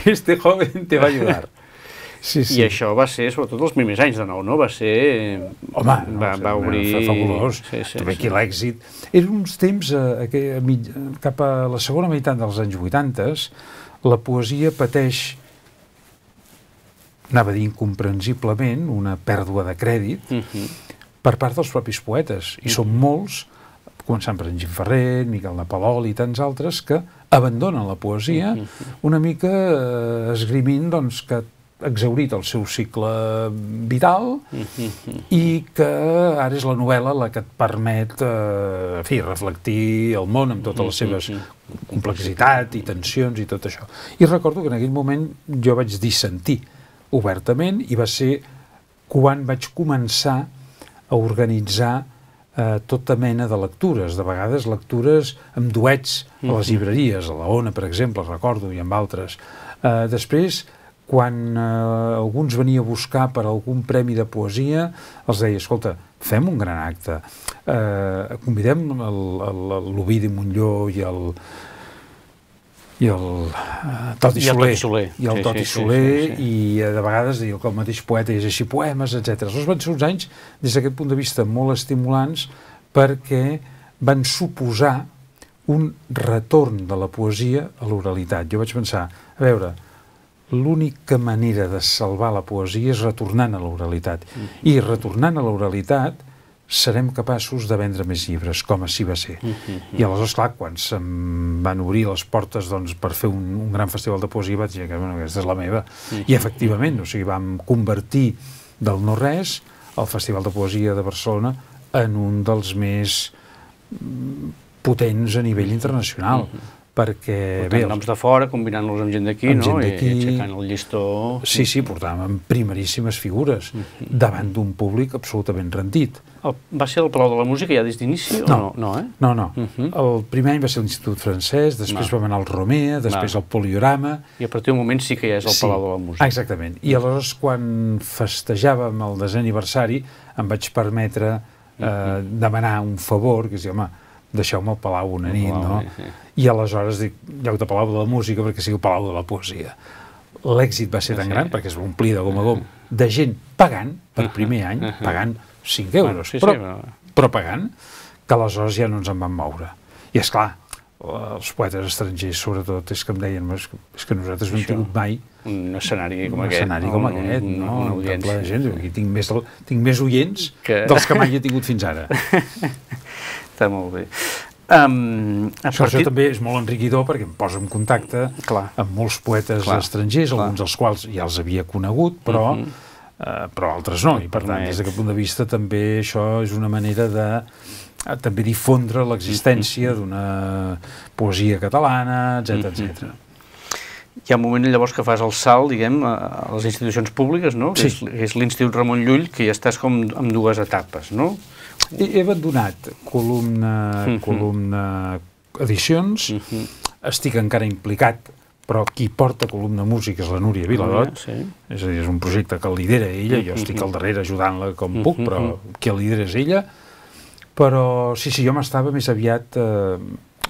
este joven te va a ayudar. Sí, sí. I això va ser, sobretot, els primers anys de nou, no? Va ser... Home, va obrir... fabulós. També aquí l'èxit. Eren uns temps, cap a la segona meitat dels anys 80, la poesia pateix, anava a dir incomprensiblement, una pèrdua de crèdit per part dels propis poetes. I són molts, començant per en Gim Ferrer, Miquel de Palol i tants altres, que abandonen la poesia una mica esgrimint, doncs, que exhaurit el seu cicle vital i que ara és la novel·la la que et permet reflectir el món amb totes les seves complexitats i tensions i tot això. I recordo que en aquell moment jo vaig dissentir obertament i va ser quan vaig començar a organitzar tota mena de lectures, de vegades lectures amb duets a les llibreries, a la Ona, per exemple, recordo, i amb altres. Després, quan algú ens venia a buscar per algun premi de poesia, els deia, escolta, fem un gran acte, convidem l'Ovidi Montllor i el Toti Soler, i de vegades deia que el mateix poeta llegeixi poemes, etc. Aleshores van ser uns anys, des d'aquest punt de vista, molt estimulants, perquè van suposar un retorn de la poesia a l'oralitat. Jo vaig pensar, a veure, l'única manera de salvar la poesia és retornant a l'oralitat. I retornant a l'oralitat serem capaços de vendre més llibres, com així va ser. I aleshores, clar, quan se'm van obrir les portes per fer un gran festival de poesia, vaig dir que aquesta és la meva. I efectivament, o sigui, vam convertir del no-res el Festival de Poesia de Barcelona en un dels més potents a nivell internacional. Perquè... Portant noms de fora, combinant-los amb gent d'aquí, no? I aixecant el llistó... Sí, portàvem primeríssimes figures davant d'un públic absolutament rendit. Va ser el Palau de la Música ja des d'inici? No. El primer any va ser l'Institut Francès, després vam anar al Romea, després al Poliorama... I a partir d'un moment sí que ja és el Palau de la Música. Exactament. I aleshores, quan festejàvem el 10è aniversari, em vaig permetre demanar un favor, que és dir, home, deixeu-me al Palau una nit, no? I aleshores dic, lloc de Palau de la Música perquè sigui el Palau de la Poesia. L'èxit va ser tan gran, perquè es va omplir de gom a gom, de gent pagant, per primer any, pagant 5 euros, però pagant, que aleshores ja no ens en van moure. I esclar, els poetes estrangers, sobretot, és que em deien, és que nosaltres no hem tingut mai un escenari com aquest. Un escenari com aquest, no? Un temple de gent, aquí tinc més oients dels que mai he tingut fins ara. Està molt bé. Això també és molt enriquidor perquè em posa en contacte amb molts poetes estrangers, alguns dels quals ja els havia conegut, però altres no. I per tant, des d'aquest punt de vista, també això és una manera de també difondre l'existència d'una poesia catalana, etc. Hi ha un moment llavors que fas el salt, diguem, a les institucions públiques, no? Que és l'Institut Ramon Llull, que ja estàs com en dues etapes, no? He abandonat columna edicions, estic encara implicat, però qui porta columna música és la Núria Viladot, és a dir, és un projecte que el lidera ella, jo estic al darrere ajudant-la com puc, però qui el lidera és ella. Però sí, jo m'estava més aviat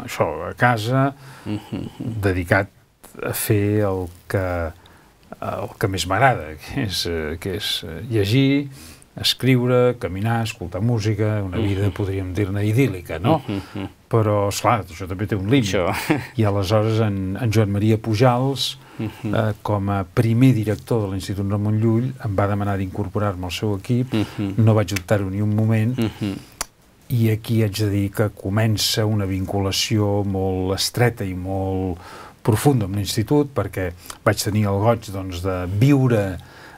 això, a casa, dedicat a fer el que més m'agrada, que és llegir, escriure, caminar, escoltar música, una vida, podríem dir-ne, idíl·lica, no? Però, esclar, això també té un límit. I aleshores en Joan Maria Pujals, com a primer director de l'Institut Ramon Llull, em va demanar d'incorporar-me al seu equip, no vaig dubtar-ho ni un moment, i aquí haig de dir que comença una vinculació molt estreta i molt profunda amb l'Institut, perquè vaig tenir el goig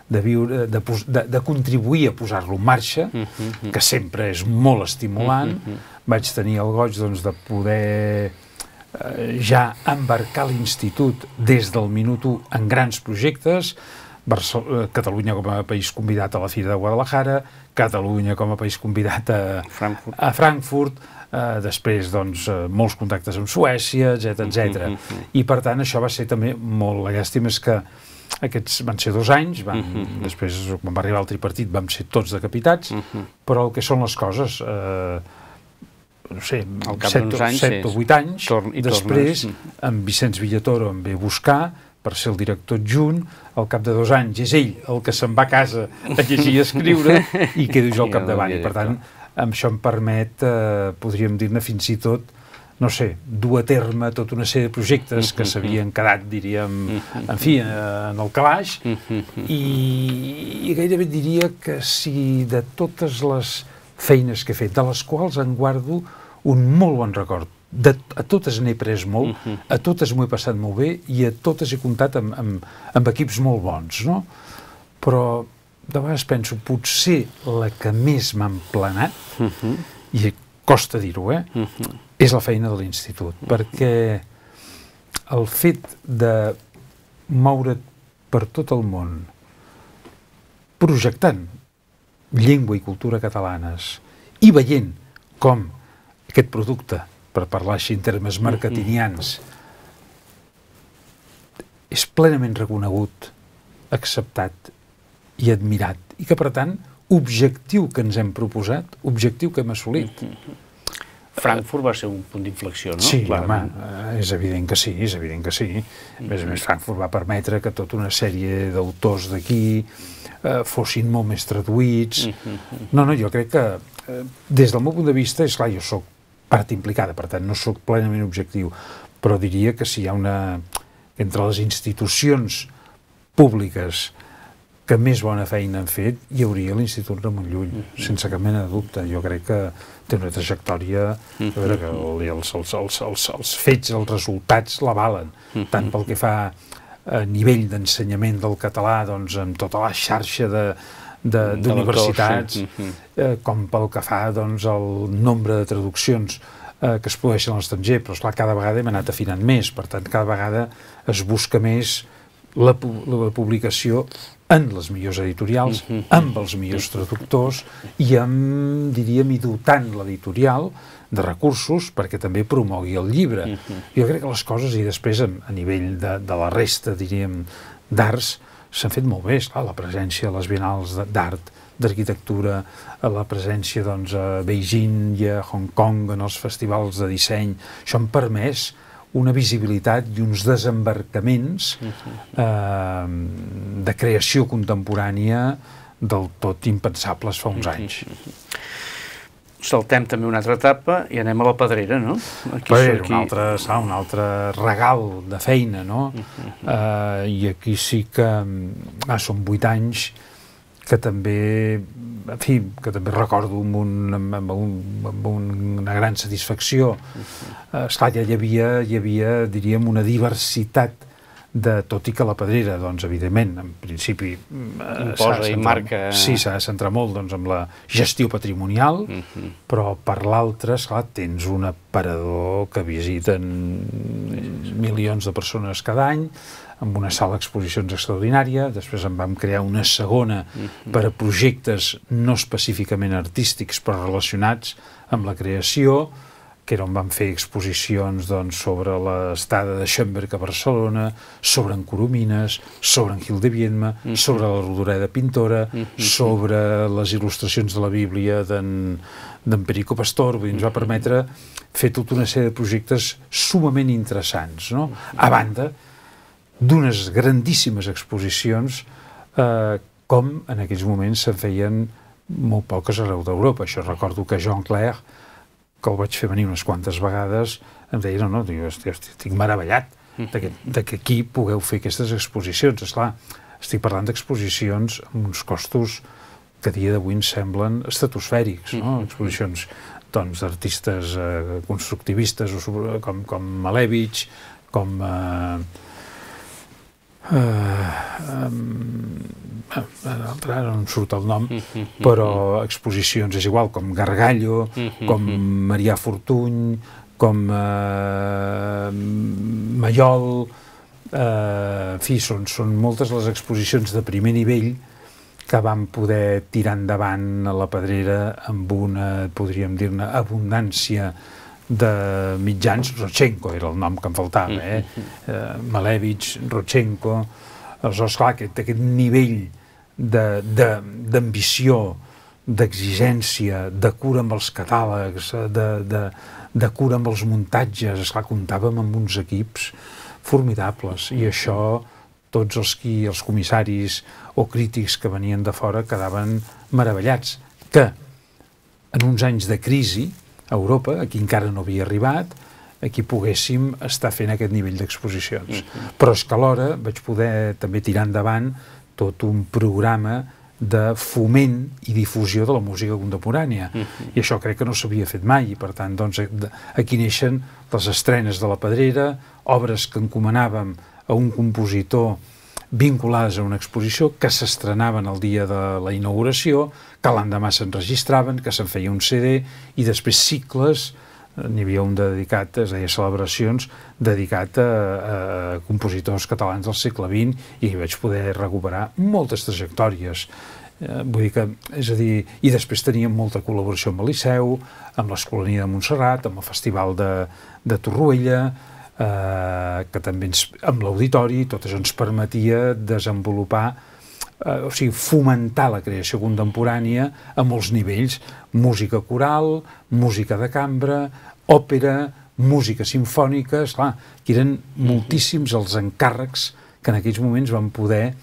de contribuir a posar-lo en marxa, que sempre és molt estimulant. Vaig tenir el goig de poder ja embarcar l'Institut des del minut 1 en grans projectes, Catalunya com a país convidat a la Fira de Guadalajara, Catalunya com a país convidat a Frankfurt, després molts contactes amb Suècia, etc. I per tant això va ser també molt... La llàstima és que aquests van ser 2 anys, després quan va arribar el tripartit vam ser tots decapitats, però el que són les coses, no sé, 7 o 8 anys, després en Vicenç Villatoro em ve a buscar per ser el director adjunt, al cap de 2 anys és ell el que se'n va a casa a llegir i escriure i quedo jo al capdavant. I per tant, això em permet, podríem dir-ne fins i tot, no sé, dur a terme tota una sèrie de projectes que s'havien quedat, diríem, en fi, en el calaix, i gairebé diria que si de totes les feines que he fet, de les quals en guardo un molt bon record, a totes n'he pres molt, a totes m'ho he passat molt bé i a totes he comptat amb equips molt bons, no? Però de vegades penso, potser la que més m'ha emplenat, i costa dir-ho, és la feina de l'Institut, perquè el fet de moure't per tot el món projectant llengua i cultura catalanes i veient com aquest producte, per parlar així en termes marketingians, és plenament reconegut, acceptat i admirat, i que per tant, objectiu que ens hem proposat, objectiu que hem assolit. Frankfurt va ser un punt d'inflexió, no? Sí, home, és evident que sí, és evident que sí. A més, Frankfurt va permetre que tota una sèrie d'autors d'aquí fossin molt més traduïts. No, jo crec que des del meu punt de vista, és clar, jo soc part implicada, per tant no soc plenament objectiu, però diria que si hi ha entre les institucions públiques que més bona feina han fet, hi hauria l'Institut Ramon Llull, sense cap mena de dubte. Jo crec que té una trajectòria, a veure, que els fets, els resultats l'avalen, tant pel que fa a nivell d'ensenyament del català, amb tota la xarxa d'universitats, com pel que fa al nombre de traduccions que es produeixen a l'estranger, però esclar, cada vegada hem anat afinant més, per tant cada vegada es busca més la publicació en les millors editorials, amb els millors traductors i amb, diríem, i dotant l'editorial de recursos perquè també promogui el llibre. Jo crec que les coses, i després a nivell de la resta, diríem, d'arts, s'han fet molt bé, esclar, la presència a les biennals d'art, d'arquitectura, la presència a Beijing i a Hong Kong, en els festivals de disseny, això han permès una visibilitat i uns desembarcaments de creació contemporània del tot impensables fa uns anys. Saltem també una altra etapa i anem a la Pedrera, no? Un altre regal de feina, no? I aquí sí que són 8 anys que també, en fi, que també recordo amb una gran satisfacció. Esclar, ja hi havia, diríem, una diversitat tot i que la Pedrera, doncs, evidentment, en principi... Imposa i marca... Sí, s'ha de centrar molt amb la gestió patrimonial, però per l'altra, esclar, tens un aparador que visiten milions de persones cada any, amb una sala d'exposicions extraordinària, després en vam crear una segona per a projectes no específicament artístics, però relacionats amb la creació, que era on van fer exposicions sobre l'estada de Schoenberg a Barcelona, sobre en Coromines, sobre en Gil de Viedma, sobre la Rodoreda pintora, sobre les il·lustracions de la Bíblia d'en Perico Pastor. Vull dir, ens va permetre fer tota una sèrie de projectes sumament interessants, no? A banda d'unes grandíssimes exposicions com en aquells moments se'n feien molt poques arreu d'Europa. Això recordo que Jean Clair, que el vaig fer venir unes quantes vegades, em deia, no, estic meravellat que aquí pugueu fer aquestes exposicions. Esclar, estic parlant d'exposicions amb uns costos que a dia d'avui ens semblen estratosfèrics, no? Exposicions d'artistes constructivistes com Malevich, com ara no em surt el nom, però exposicions és igual, com Gargallo, com Marià Fortuny, com Maiol, en fi, són moltes les exposicions de primer nivell que vam poder tirar endavant a la Pedrera amb una, podríem dir-ne, abundància de mitjans. Rodchenko era el nom que em faltava, Malevich, Rodchenko. Aleshores, clar, aquest nivell d'ambició, d'exigència, de cura amb els catàlegs, de cura amb els muntatges, esclar, comptàvem amb uns equips formidables, i això tots els comissaris o crítics que venien de fora quedaven meravellats, que en uns anys de crisi a Europa, aquí encara no havia arribat, aquí poguéssim estar fent aquest nivell d'exposicions. Però és que alhora vaig poder també tirar endavant tot un programa de foment i difusió de la música contemporània. I això crec que no s'havia fet mai, i per tant, doncs, aquí neixen les estrenes de la Pedrera, obres que encomanàvem a un compositor vinculades a una exposició, que s'estrenaven el dia de la inauguració, que l'endemà s'enregistraven, que se'n feia un CD, i després cicles. N'hi havia un dedicat, es deia Celebracions, dedicat a compositors catalans del segle XX, i vaig poder recuperar moltes trajectòries. Vull dir que, és a dir, i després teníem molta col·laboració amb el Liceu, amb l'Escolania de Montserrat, amb el Festival de Torroella, que també amb l'auditori, tot això ens permetia desenvolupar, o sigui, fomentar la creació contemporània a molts nivells: música coral, música de cambra, òpera, música simfònica. Esclar, que eren moltíssims els encàrrecs que en aquells moments van poder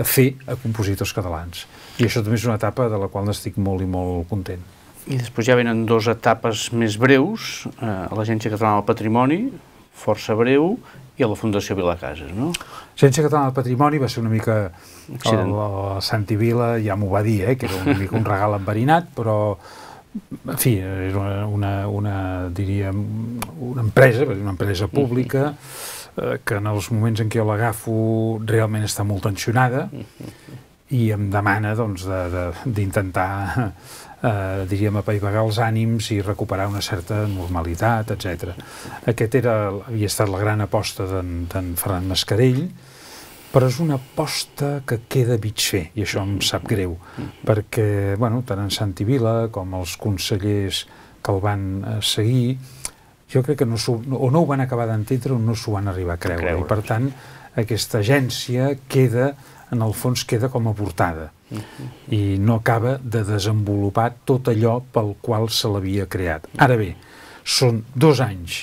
fer a compositors catalans. I això també és una etapa de la qual n'estic molt i molt content. I després ja venen dues etapes més breus, a l'Agència Catalana del Patrimoni, força breu, i a la Fundació Vilacases, no? L'Agència Catalana del Patrimoni va ser una mica... El Santi Vila ja m'ho va dir, que era una mica un regal enverinat, però, en fi, era diríem, una empresa pública, que en els moments en què jo l'agafo realment està molt tensionada, i em demana, doncs, d'intentar, diríem, apaivagar els ànims i recuperar una certa normalitat, etc. Aquest havia estat la gran aposta d'en Ferran Mascarell, però és una aposta que queda mig fer, i això em sap greu, perquè, bueno, tant en Santi Vila com els consellers que el van seguir, jo crec que o no ho van acabar d'entendre o no s'ho van arribar a creure, i per tant aquesta agència queda, en el fons queda com avortada, i no acaba de desenvolupar tot allò pel qual se l'havia creat. Ara bé, són 2 anys,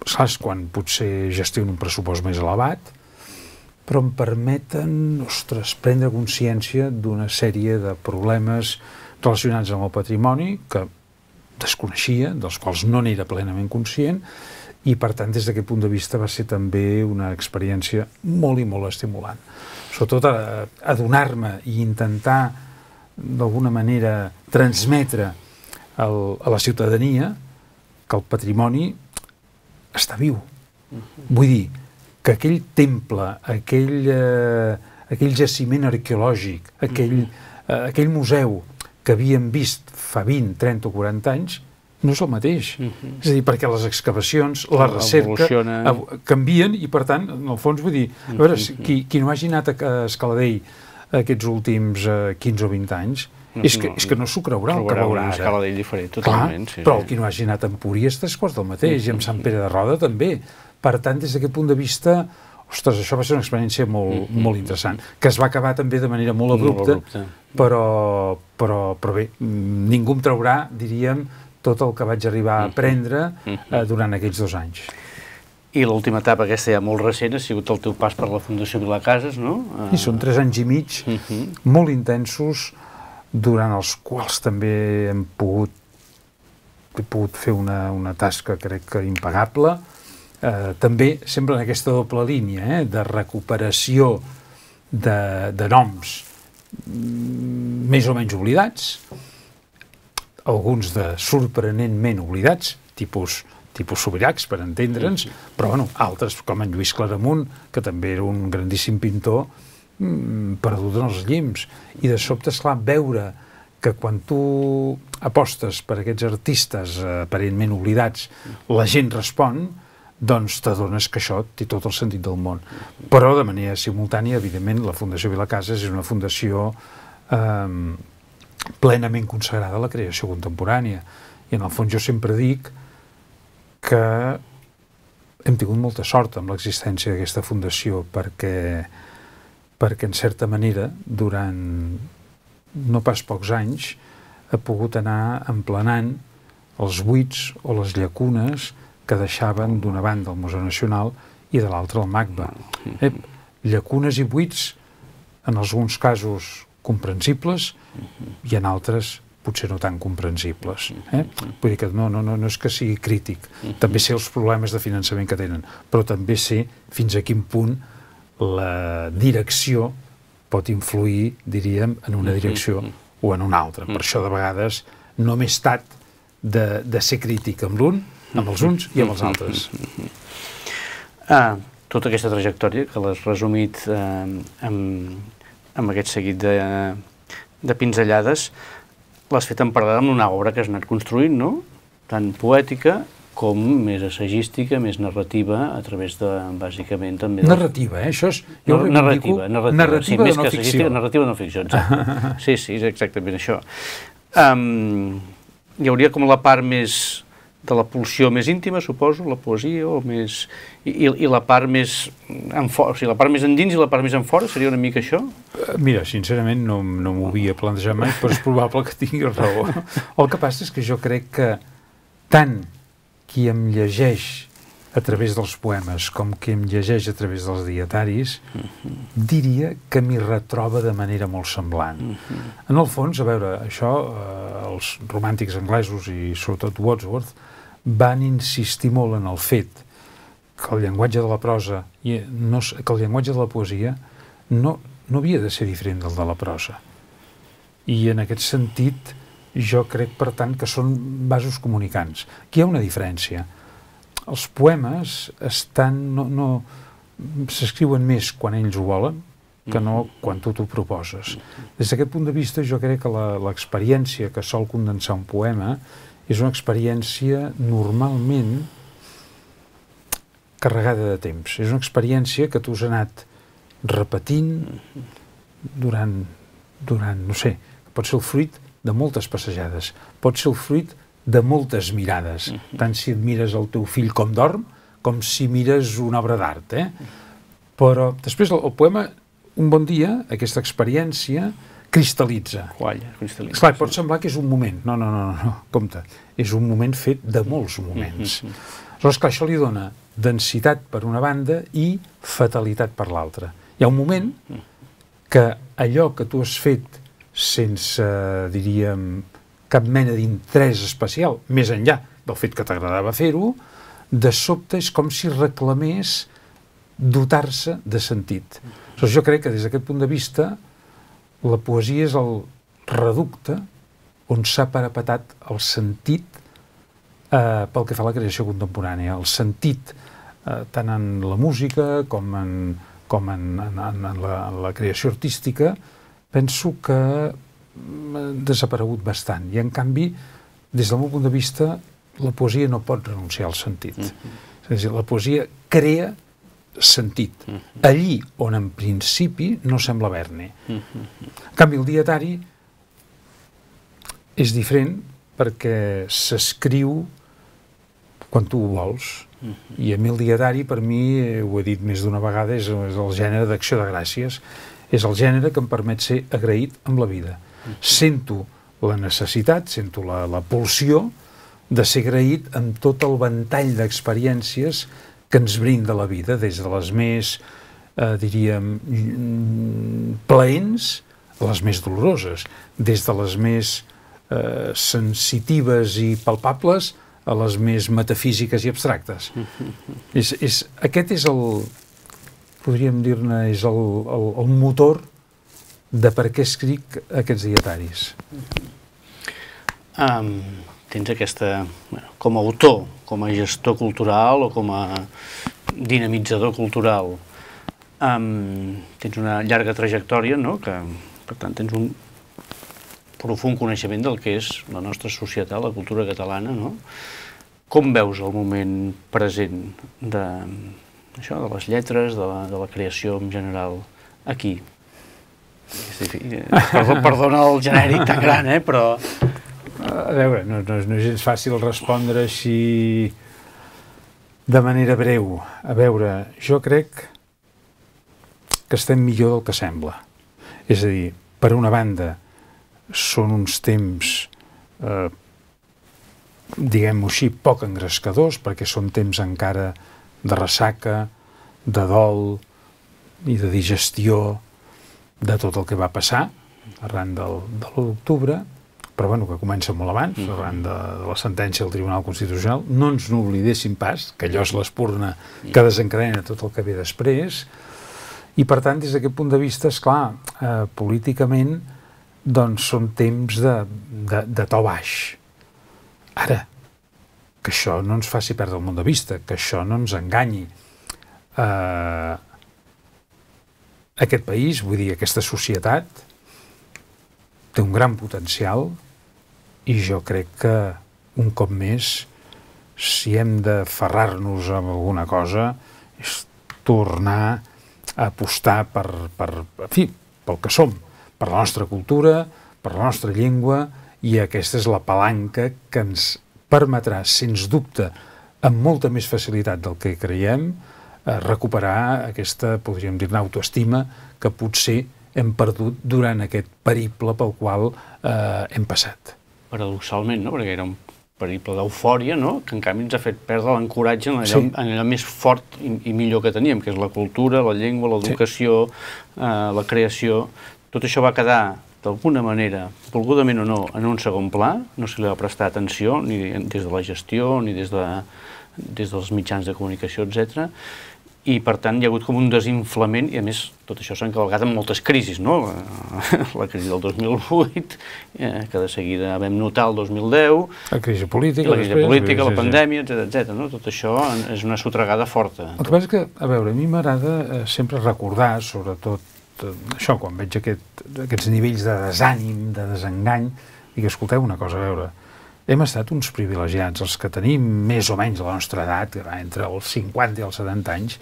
saps, quan potser gestiono un pressupost més elevat, però em permeten, ostres, prendre consciència d'una sèrie de problemes relacionats amb el patrimoni que desconeixia, dels quals no n'era plenament conscient, i per tant des d'aquest punt de vista va ser també una experiència molt i molt estimulant. Sobretot adonar-me i intentar d'alguna manera transmetre a la ciutadania que el patrimoni està viu. Vull dir que aquell temple, aquell jaciment arqueològic, aquell museu que havíem vist fa 20, 30 o 40 anys, no és el mateix. És a dir, perquè les excavacions, la recerca canvien, i per tant, en el fons, vull dir, a veure, qui no hagi anat a Escaladei aquests últims 15 o 20 anys, és que no s'ho creurà el que veurà ara. Una escala d'ell diferent, totalment. Clar, però el que no hagi anat a Empúries és quasi del mateix, i amb Sant Pere de Roda també. Per tant, des d'aquest punt de vista, ostres, això va ser una experiència molt interessant, que es va acabar també de manera molt abrupta, però bé, ningú em traurà, diríem, tot el que vaig arribar a aprendre durant aquells 2 anys. I l'última etapa, aquesta ja molt recent, ha sigut el teu pas per la Fundació Vilacases, no? I són 3 anys i mig molt intensos, durant els quals també he pogut fer una tasca, crec que impagable, també sempre en aquesta doble línia, de recuperació de noms més o menys oblidats, alguns de sorprenentment oblidats, tipus Subirachs, per entendre'ns, però altres, com en Lluís Claramunt, que també era un grandíssim pintor, perdut en els llims. I de sobte, esclar, veure que quan tu apostes per aquests artistes aparentment oblidats, la gent respon, doncs t'adones que això té tot el sentit del món. Però de manera simultània, evidentment, la Fundació Vilacases és una fundació plenament consagrada a la creació contemporània. I en el fons jo sempre dic que hem tingut molta sort amb l'existència d'aquesta fundació, perquè en certa manera, durant no pas pocs anys, ha pogut anar emplenant els buits o les llacunes que deixaven d'una banda el Museu Nacional i de l'altra el MACBA. Llacunes i buits, en alguns casos comprensibles, i en altres potser no tan comprensibles. Vull dir que no és que sigui crític, també sé els problemes de finançament que tenen, però també sé fins a quin punt la direcció pot influir, diríem, en una direcció o en una altra. Per això, de vegades, no m'he estat de ser crític amb l'un, amb els uns i amb els altres. Tota aquesta trajectòria, que l'has resumit amb aquest seguit de pinzellades, l'has fet en paral·lel amb una obra que has anat construint, no? Tant poètica com més assagística, més narrativa, a través de, bàsicament, també... Narrativa, això és... Narrativa de no ficció. Narrativa de no ficció, exacte. Sí, és exactament això. Hi hauria com la part més de la pulsió més íntima, suposo, la poesia, o més... I la part més... O sigui, la part més endins i la part més enfora, seria una mica això? Mira, sincerament, no m'ho havia plantejat mai, però és probable que tinguis raó. El que passa és que jo crec que tant qui em llegeix a través dels poemes com qui em llegeix a través dels dietaris, diria que m'hi retroba de manera molt semblant. En el fons, a veure, això, els romàntics anglesos i sobretot Wordsworth van insistir molt en el fet que el llenguatge de la prosa, que el llenguatge de la poesia no havia de ser diferent del de la prosa. I en aquest sentit, jo crec, per tant, que són vasos comunicants. Aquí hi ha una diferència. Els poemes s'escriuen més quan ells ho volen que no quan tu t'ho proposes. Des d'aquest punt de vista, jo crec que l'experiència que sol condensar un poema és una experiència normalment carregada de temps. És una experiència que tu has anat repetint durant no sé, pot ser el fruit de moltes passejades, pot ser el fruit de moltes mirades, tant si et mires el teu fill com dorm, com si mires una obra d'art. Però després el poema, un bon dia, aquesta experiència cristal·litza. Clar, pot semblar que és un moment. No, compte. És un moment fet de molts moments. Aleshores, clar, això li dona densitat per una banda i fatalitat per l'altra. Hi ha un moment que allò que tu has fet sense, diríem, cap mena d'interès especial, més enllà del fet que t'agradava fer-ho, de sobte és com si reclamés dotar-se de sentit. Aleshores, jo crec que des d'aquest punt de vista la poesia és el reducte on s'ha parapetat el sentit pel que fa a la creació contemporània. El sentit, tant en la música com en la creació artística, penso que ha desaparegut bastant. I, en canvi, des del meu punt de vista, la poesia no pot renunciar al sentit. És a dir, la poesia crea sentit. Allí on en principi no sembla haver-ne. En canvi, el dietari és diferent perquè s'escriu quan tu ho vols. I a mi el dietari, per mi, ho he dit més d'una vegada, és el gènere d'acció de gràcies. És el gènere que em permet ser agraït amb la vida. Sento la necessitat, sento la pulsió de ser agraït amb tot el ventall d'experiències que ens brinda la vida, des de les més, diríem, plaents a les més doloroses, des de les més sensitives i palpables a les més metafísiques i abstractes. Aquest és podríem dir-ne, és el motor de per què escric aquests dietaris. Tens aquesta, com a autor, com a gestor cultural o com a dinamitzador cultural, tens una llarga trajectòria, no? Que, per tant, tens un profund coneixement del que és la nostra societat, la cultura catalana, no? Com veus el moment present de les lletres, de la creació en general aquí? Perdona el genèric tan gran, però... A veure, no és gens fàcil respondre així de manera breu. A veure, jo crec que estem millor del que sembla. És a dir, per una banda, són uns temps, diguem-ho així, poc engrescadors, perquè són temps encara de ressaca, de dol i de digestió de tot el que va passar arran de l'1 d'octubre, però bueno, que comença molt abans, arran de la sentència del Tribunal Constitucional. No ens n'oblidéssim pas, que allò és l'espurna que desencadena tot el que ve després, i per tant, des d'aquest punt de vista, esclar, políticament, doncs són temps de to baix. Ara, que això no ens faci perdre el món de vista, que això no ens enganyi. Aquest país, vull dir, aquesta societat, té un gran potencial i jo crec que, un cop més, si hem d'aferrar-nos a alguna cosa, és tornar a apostar pel que som, per la nostra cultura, per la nostra llengua, i aquesta és la palanca que ens permetrà, sens dubte, amb molta més facilitat del que creiem, recuperar aquesta, podríem dir-ne, autoestima que potser hem perdut durant aquest periple pel qual hem passat. Paradoxalment, no? Perquè era un periple d'eufòria, no? Que en canvi ens ha fet perdre l'ancoratge en allò més fort i millor que teníem, que és la cultura, la llengua, l'educació, la creació. Tot això va quedar, d'alguna manera, volgudament o no, en un segon pla, no se li va prestar atenció, ni des de la gestió, ni des dels mitjans de comunicació, etc. I, per tant, hi ha hagut com un desinflament, i a més, tot això s'ha encavalcat amb moltes crisis, no? La crisi del 2008, que de seguida vam notar el 2010... La crisi política, la pandèmia, etc. Tot això és una sotregada forta. El que passa és que, a veure, a mi m'agrada sempre recordar, sobretot això, quan veig aquests nivells de desànim, de desengany, i que escolteu una cosa, a veure, hem estat uns privilegiats, els que tenim més o menys la nostra edat, que va entre els 50 i els 70 anys,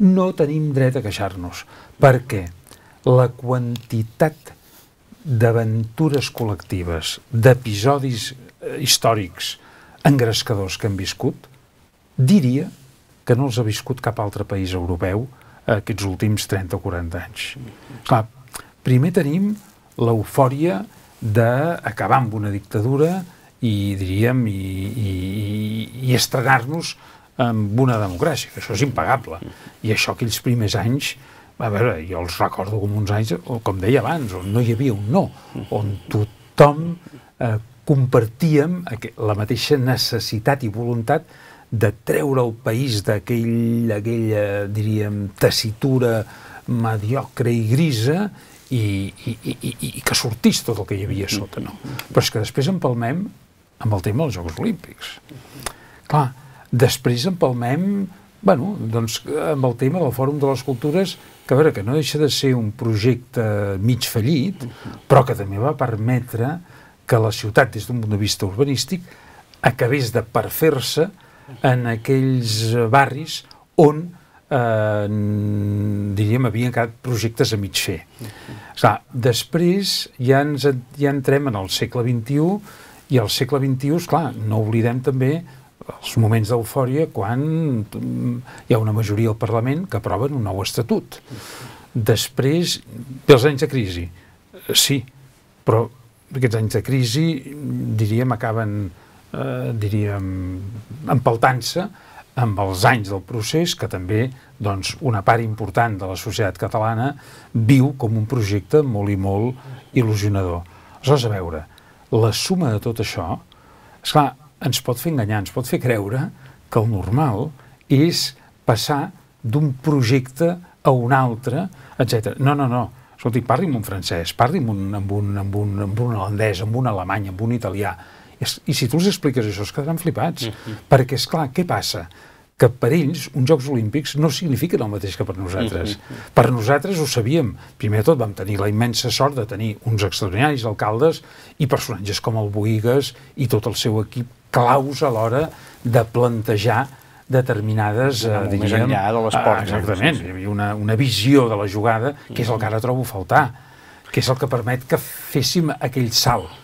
no tenim dret a queixar-nos, perquè la quantitat d'aventures col·lectives, d'episodis històrics engrescadors que hem viscut, diria que no els ha viscut cap altre país europeu aquests últims 30 o 40 anys. Clar, primer tenim l'eufòria d'acabar amb una dictadura i, diríem, i estrenar-nos amb una democràcia, que això és impagable. I això, aquells primers anys, a veure, jo els recordo com uns anys, com deia abans, on no hi havia un no, on tothom compartíem la mateixa necessitat i voluntat de treure el país d'aquella, diríem, tessitura mediocre i grisa i que sortís tot el que hi havia sota, no? Però és que després empalmem amb el tema dels Jocs Olímpics. Clar, després empalmem, bueno, doncs, amb el tema del Fòrum de les Cultures, que a veure, que no deixa de ser un projecte mig fallit, però que també va permetre que la ciutat, des d'un punt de vista urbanístic, acabés de perfer-se en aquells barris on diríem, havien quedat projectes a mig fer. Clar, després ja entrem en el segle XXI, i al segle XXI, esclar, no oblidem també els moments d'eufòria quan hi ha una majoria al Parlament que aproven un nou estatut. Després, dels anys de crisi, sí, però aquests anys de crisi, diríem, acaben, empaltant-se amb els anys del procés que també, doncs, una part important de la societat catalana viu com un projecte molt i molt il·lusionador. Aleshores, a veure, la suma de tot això, esclar, ens pot fer enganyar, ens pot fer creure que el normal és passar d'un projecte a un altre, etc. No. Escolti, parli amb un francès, parli amb un holandès, amb un alemany, amb un italià. I si tu els expliques això, es quedaran flipats. Perquè, esclar, què passa? Que per ells uns Jocs Olímpics no signifiquen el mateix que per nosaltres. Per nosaltres ho sabíem. Primer de tot vam tenir la immensa sort de tenir uns extraordinaris alcaldes i personatges com el Bohigas i tot el seu equip claus a l'hora de plantejar determinades, diríem... Més enllà de l'esport. Exactament. Hi havia una visió de la jugada que és el que ara trobo a faltar, que és el que permet que féssim aquell salt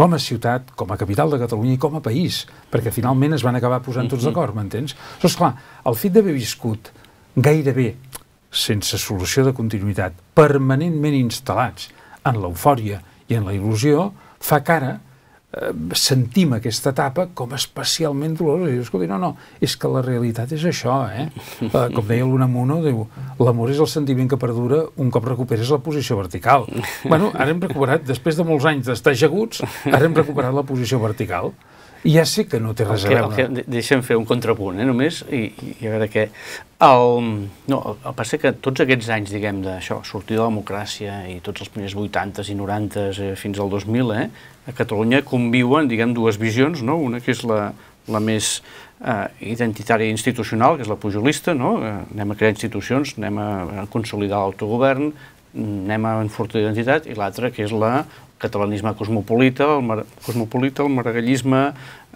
com a ciutat, com a capital de Catalunya i com a país, perquè finalment es van acabar posant tots d'acord, m'entens? Però, esclar, el fet d'haver viscut gairebé sense solució de continuïtat, permanentment instal·lats en l'eufòria i en la il·lusió, fa que ara sentim aquesta etapa com especialment dolorosa. I dius, escolta, no, és que la realitat és això, Com deia l'Unamuno, diu, l'amor és el sentiment que perdura un cop recuperes la posició vertical. Bueno, ara hem recuperat, després de molts anys d'estar ajaguts, ara hem recuperat la posició vertical. I ja sé que no té res a veure. Deixa'm fer un contrapunt, només, i a veure què... El passa que tots aquests anys, diguem, d'això, sortir de la democràcia i tots els primers 80s i 90s fins al 2000, a Catalunya conviuen, diguem, dues visions, no? Una que és la més identitària i institucional, que és la pujolista, no? Anem a crear institucions, anem a consolidar l'autogovern, anem a enfortir l'identitat, i l'altra, que és el catalanisme cosmopolita, el maragallisme,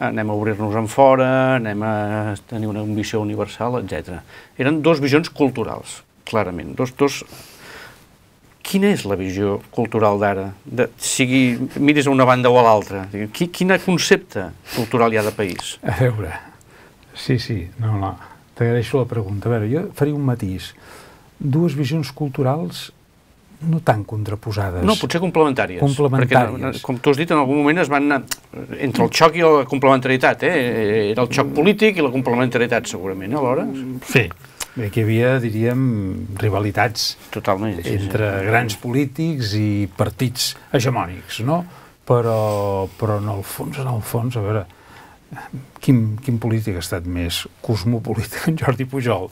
anem a obrir-nos en fora, anem a tenir una ambició universal, etc. Eren dues visions culturals, clarament. Quina és la visió cultural d'ara? Sigui miris a una banda o a l'altra. Quin concepte cultural hi ha de país? A veure, sí, no, t'agraeixo la pregunta. A veure, jo faria un matís. Dues visions culturals no tan contraposades. No, potser complementàries. Complementàries. Perquè, com tu has dit, en algun moment es van anar entre el xoc i la complementaritat, Era el xoc polític i la complementaritat, segurament, alhora. Sí. Bé, que hi havia, diríem, rivalitats totalment, entre grans polítics i partits hegemònics, no? Però en el fons, a veure, quin polític ha estat més cosmopolita que en Jordi Pujol?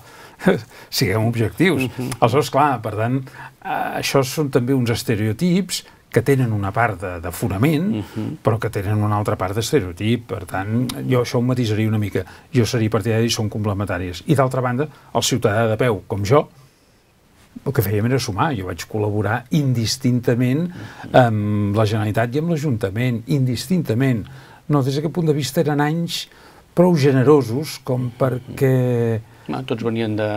Siguem objectius. Aleshores, clar, per tant, això són també uns estereotips que tenen una part de fonament, però que tenen una altra part d'estereotip. Per tant, jo això ho matisaria una mica. Jo seria partidari i són complementàries. I d'altra banda, el ciutadà de peu, com jo, el que fèiem era sumar. Jo vaig col·laborar indistintament amb la Generalitat i amb l'Ajuntament, indistintament. No, des d'aquest punt de vista eren anys prou generosos com perquè... Tots venien de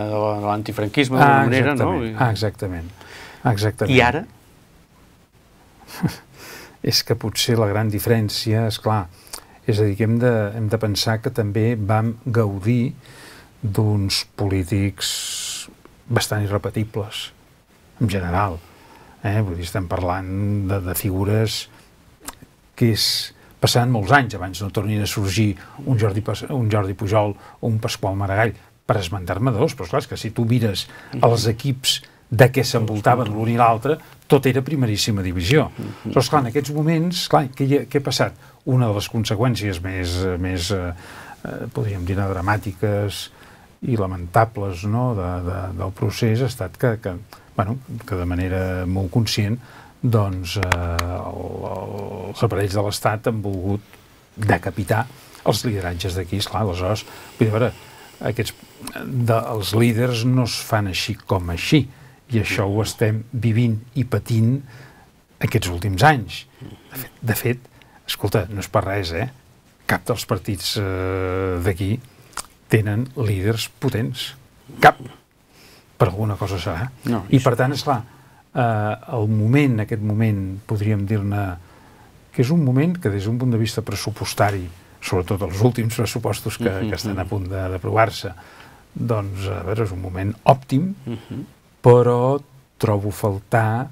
l'antifranquisme, d'alguna manera, no? Exactament. I ara? És que potser la gran diferència, esclar, és a dir, que hem de pensar que també vam gaudir d'uns polítics bastant irrepetibles, en general. Vull dir, estem parlant de figures que passaran molts anys abans no tornin a sorgir un Jordi Pujol o un Pasqual Maragall, per esmentar-me dos, però clar, és que si tu mires els equips de què s'envoltaven l'un i l'altre, tot era primeríssima divisió. Però, esclar, en aquests moments, clar, què ha passat? Una de les conseqüències més podríem dir, dramàtiques i lamentables del procés ha estat que de manera molt conscient, doncs, els aparells de l'Estat han volgut decapitar els lideratges d'aquí. Esclar, aleshores, vull dir, a veure, els líders no es fan així com així, i això ho estem vivint i patint aquests últims anys. De fet, escolta, no és per res, cap dels partits d'aquí tenen líders potents. Cap. per alguna cosa serà. No, I per tant, esclar, el moment, aquest moment, podríem dir-ne que és un moment que des d'un punt de vista pressupostari, sobretot els últims pressupostos que estan a punt d'aprovar-se, doncs, a veure, és un moment òptim, però trobo faltar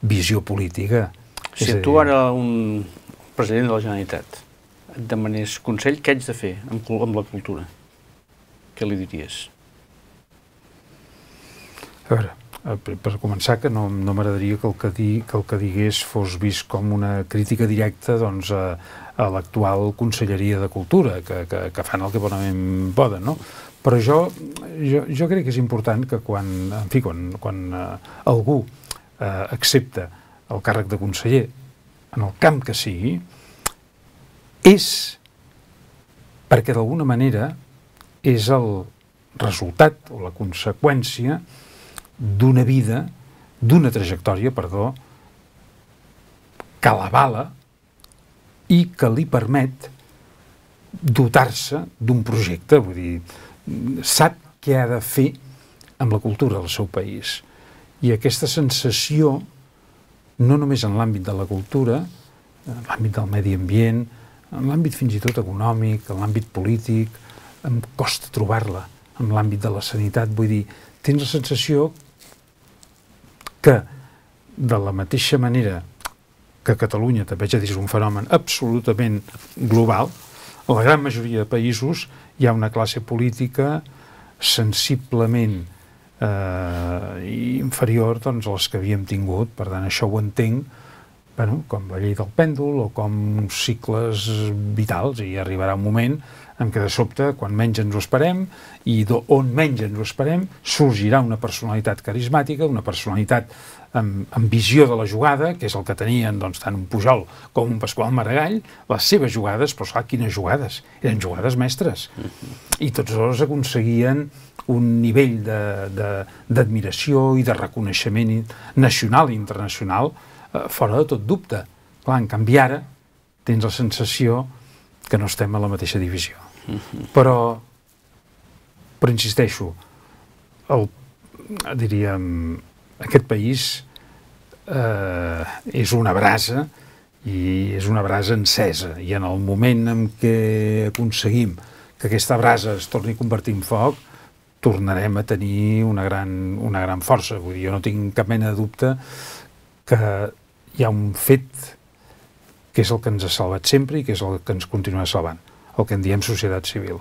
visió política. Si tu ara un president de la Generalitat et demanés consell, què haig de fer amb la cultura? Què li diries? A veure, per començar, que no m'agradaria que el que digués fos vist com una crítica directa doncs, a l'actual Conselleria de Cultura, que fan el que bonament poden, no? Però jo crec que és important que quan algú accepta el càrrec de conseller en el camp que sigui, és perquè d'alguna manera és el resultat o la conseqüència d'una vida, d'una trajectòria, que l'avala i que li permet dotar-se d'un projecte, vull dir, sap què ha de fer amb la cultura del seu país. I aquesta sensació, no només en l'àmbit de la cultura, en l'àmbit del medi ambient, en l'àmbit fins i tot econòmic, en l'àmbit polític, em costa trobar-la, en l'àmbit de la sanitat, vull dir, tens la sensació que, de la mateixa manera que a Catalunya també ja és un fenomen absolutament global, a la gran majoria de països hi ha una classe política sensiblement inferior doncs, a les que havíem tingut. Per tant, això ho entenc com la llei del pèndol o com cicles vitals, i arribarà un moment en què de sobte, quan menys ens ho esperem i on menys ens ho esperem, sorgirà una personalitat carismàtica, una personalitat amb visió de la jugada, que és el que tenien doncs, tant un Pujol com un Pasqual Maragall, les seves jugades, però clar, quines jugades? Eren jugades mestres. I tots dos aconseguien un nivell d'admiració i de reconeixement nacional i internacional fora de tot dubte. Clar, en canvi ara tens la sensació que no estem a la mateixa divisió. Però insisteixo, aquest país és una brasa, i és una brasa encesa, i en el moment en què aconseguim que aquesta brasa es torni a convertir en foc, tornarem a tenir una gran força. Vull dir, jo no tinc cap mena de dubte que hi ha un fet que és el que ens ha salvat sempre i que és el que ens continua salvant, el que en diem societat civil.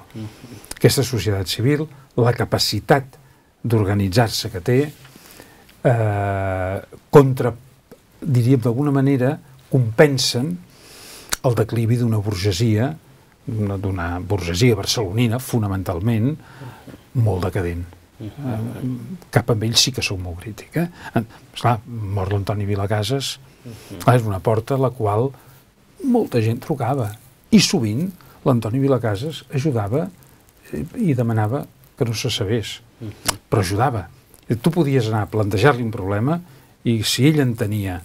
Aquesta societat civil, la capacitat d'organitzar-se que té, diríem d'alguna manera, compensen el declivi d'una burgesia barcelonina, fonamentalment, molt decadent. Cap amb ells sí que sou molt crític. Esclar, mor l'Antoni Vilacases, és una porta a la qual molta gent trucava, i sovint l'Antoni Vilacases ajudava i demanava que no se sabés, però ajudava. Tu podies anar a plantejar-li un problema i si ell entenia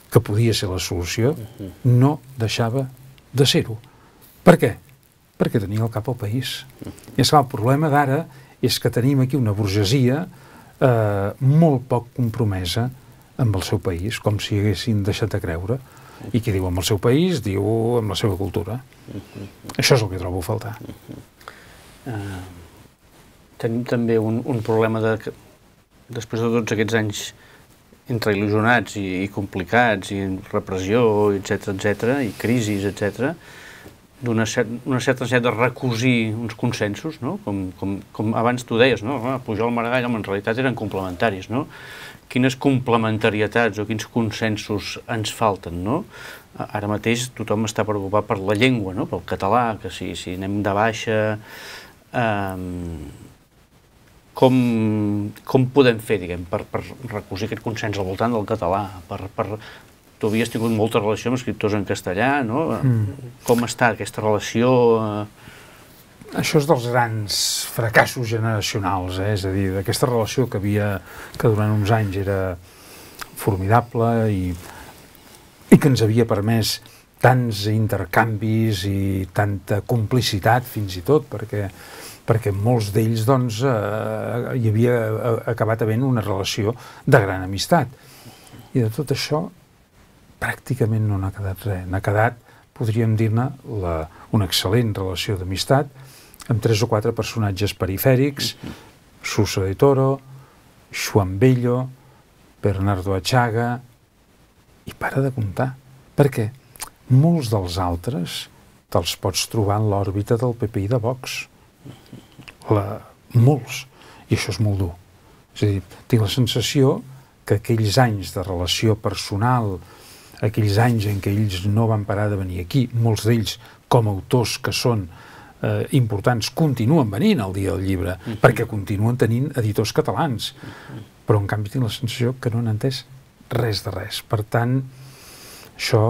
que podia ser la solució, no deixava de ser-ho. Per què? Perquè tenia al cap el país. I esclar, el problema d'ara és que tenim aquí una burgesia molt poc compromesa amb el seu país, com si haguessin deixat de creure. I qui diu amb el seu país, diu amb la seva cultura. Això és el que trobo a faltar. Tenim també un problema després de tots aquests anys entreil·lusionats i complicats, i repressió, etc., i crisis, etc., d'una certa necessitat de recosir uns consensos, no? Com abans tu deies, no? Pujol, Maragall, en realitat eren complementaris, no? Quines complementarietats o quins consensos ens falten, no? Ara mateix tothom està preocupat per la llengua, no? Pel català, que si anem de baixa... Com podem fer, diguem, per recosir aquest consens al voltant del català? Tu havies tingut molta relació amb escriptors en castellà, no? Com està aquesta relació? Això és dels grans fracassos generacionals, és a dir, d'aquesta relació que durant uns anys era formidable i que ens havia permès tants intercanvis i tanta complicitat, fins i tot, perquè perquè molts d'ells doncs, hi havia acabat havent una relació de gran amistat. I de tot això pràcticament no n'ha quedat res. N'ha quedat, podríem dir-ne, una excel·lent relació d'amistat amb 3 o 4 personatges perifèrics, Suso de Toro, Juan Bello, Bernardo Achaga, i para de comptar, perquè molts dels altres te'ls pots trobar en l'òrbita del PP i de Vox. Molts. I això és molt dur. És a dir, tinc la sensació que aquells anys de relació personal, aquells anys en què ells no van parar de venir aquí, molts d'ells, com a autors que són importants, continuen venint al dia del llibre, perquè continuen tenint editors catalans. Però, en canvi, tinc la sensació que no han entès res de res. Per tant, això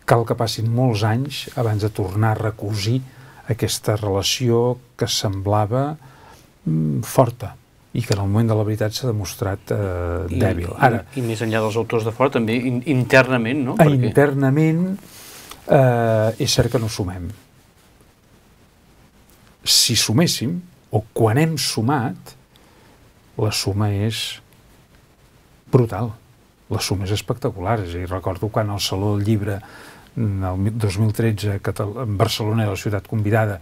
cal que passin molts anys abans de tornar a recosir aquesta relació que semblava forta i que en el moment de la veritat s'ha demostrat dèbil. Ara, I més enllà dels autors de fora, també internament, no? Internament és cert que no sumem. Si suméssim, o quan hem sumat, la suma és brutal. La suma és espectacular. És a dir, recordo quan al Saló del Llibre el 2013 a Barcelona era la ciutat convidada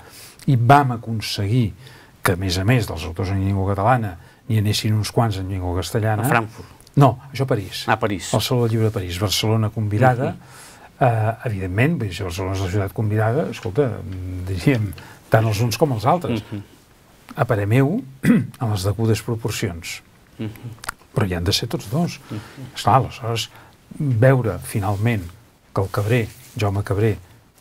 i vam aconseguir que, a més dels autors en llengua catalana, n'hi anessin uns quants en llengua castellana. A Frankfurt? No, això a París. A París. Al Saló del Llibre de París. Barcelona convidada. Evidentment, Barcelona és la ciutat convidada, escolta, diríem, tant els uns com els altres. A parer meu, en les degudes proporcions. Però hi han de ser tots dos. Esclar, aleshores, veure finalment que el Cabré, Jaume Cabré,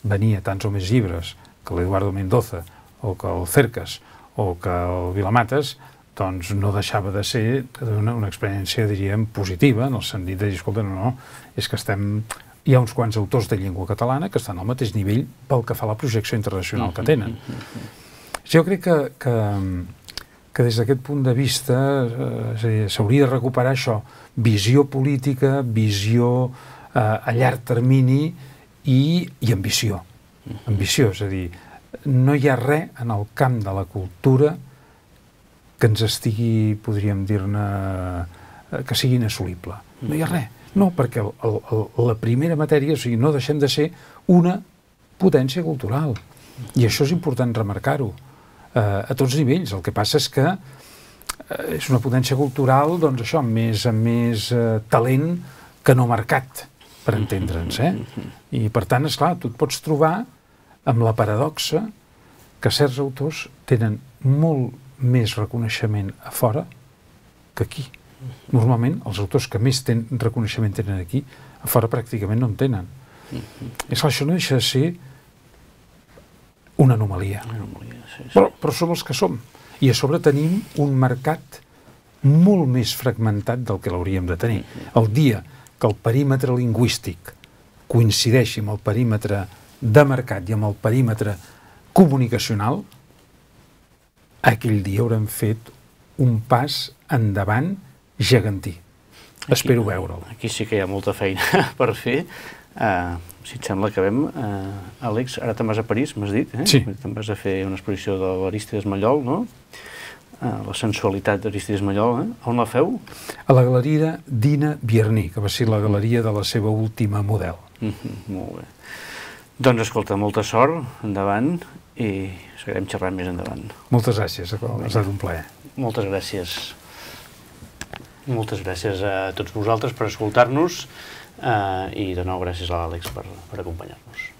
venia tants o més llibres que l'Eduardo Mendoza, o que el Cercas, o que el Vilamates, doncs no deixava de ser una experiència, diríem, positiva, en el sentit de dir, escolta, no, és que hi ha uns quants autors de llengua catalana que estan al mateix nivell pel que fa a la projecció internacional que tenen. Jo crec que des d'aquest punt de vista s'hauria de recuperar això, visió política, visió a llarg termini i ambició. Ambició, és a dir, no hi ha res en el camp de la cultura que ens estigui, podríem dir-ne, que sigui inassolible. No hi ha res. No, perquè la primera matèria, o sigui, no deixem de ser una potència cultural. I això és important remarcar-ho a tots nivells. El que passa és que és una potència cultural, doncs això, amb més talent que no mercat, per entendre'ns, I, per tant, esclar, tu et pots trobar amb la paradoxa que certs autors tenen molt més reconeixement a fora que aquí. Normalment, els autors que més reconeixement tenen aquí, a fora pràcticament no en tenen. És clar, això no deixa de ser una anomalia. Però som els que som. I a sobre tenim un mercat molt més fragmentat del que l'hauríem de tenir. El dia que el perímetre lingüístic coincideixi amb el perímetre de mercat i amb el perímetre comunicacional, aquell dia haurem fet un pas endavant gegantí. Espero veure'l. Aquí sí que hi ha molta feina per fer. Si et sembla, acabem. Àlex, ara te'n vas a París, m'has dit, Sí. Te'n vas a fer una exposició de l'Arístides Mallol, no? La sensualitat d'Arístides Mallol, On la feu? A la galeria Dina Bierny, que va ser la galeria de la seva última model. Molt bé. Doncs, escolta, molta sort, endavant, i seguirem xerrant més endavant. Moltes gràcies, ha estat un plaer. Moltes gràcies. Moltes gràcies a tots vosaltres per escoltar-nos i de nou gràcies a l'Àlex per acompanyar-nos.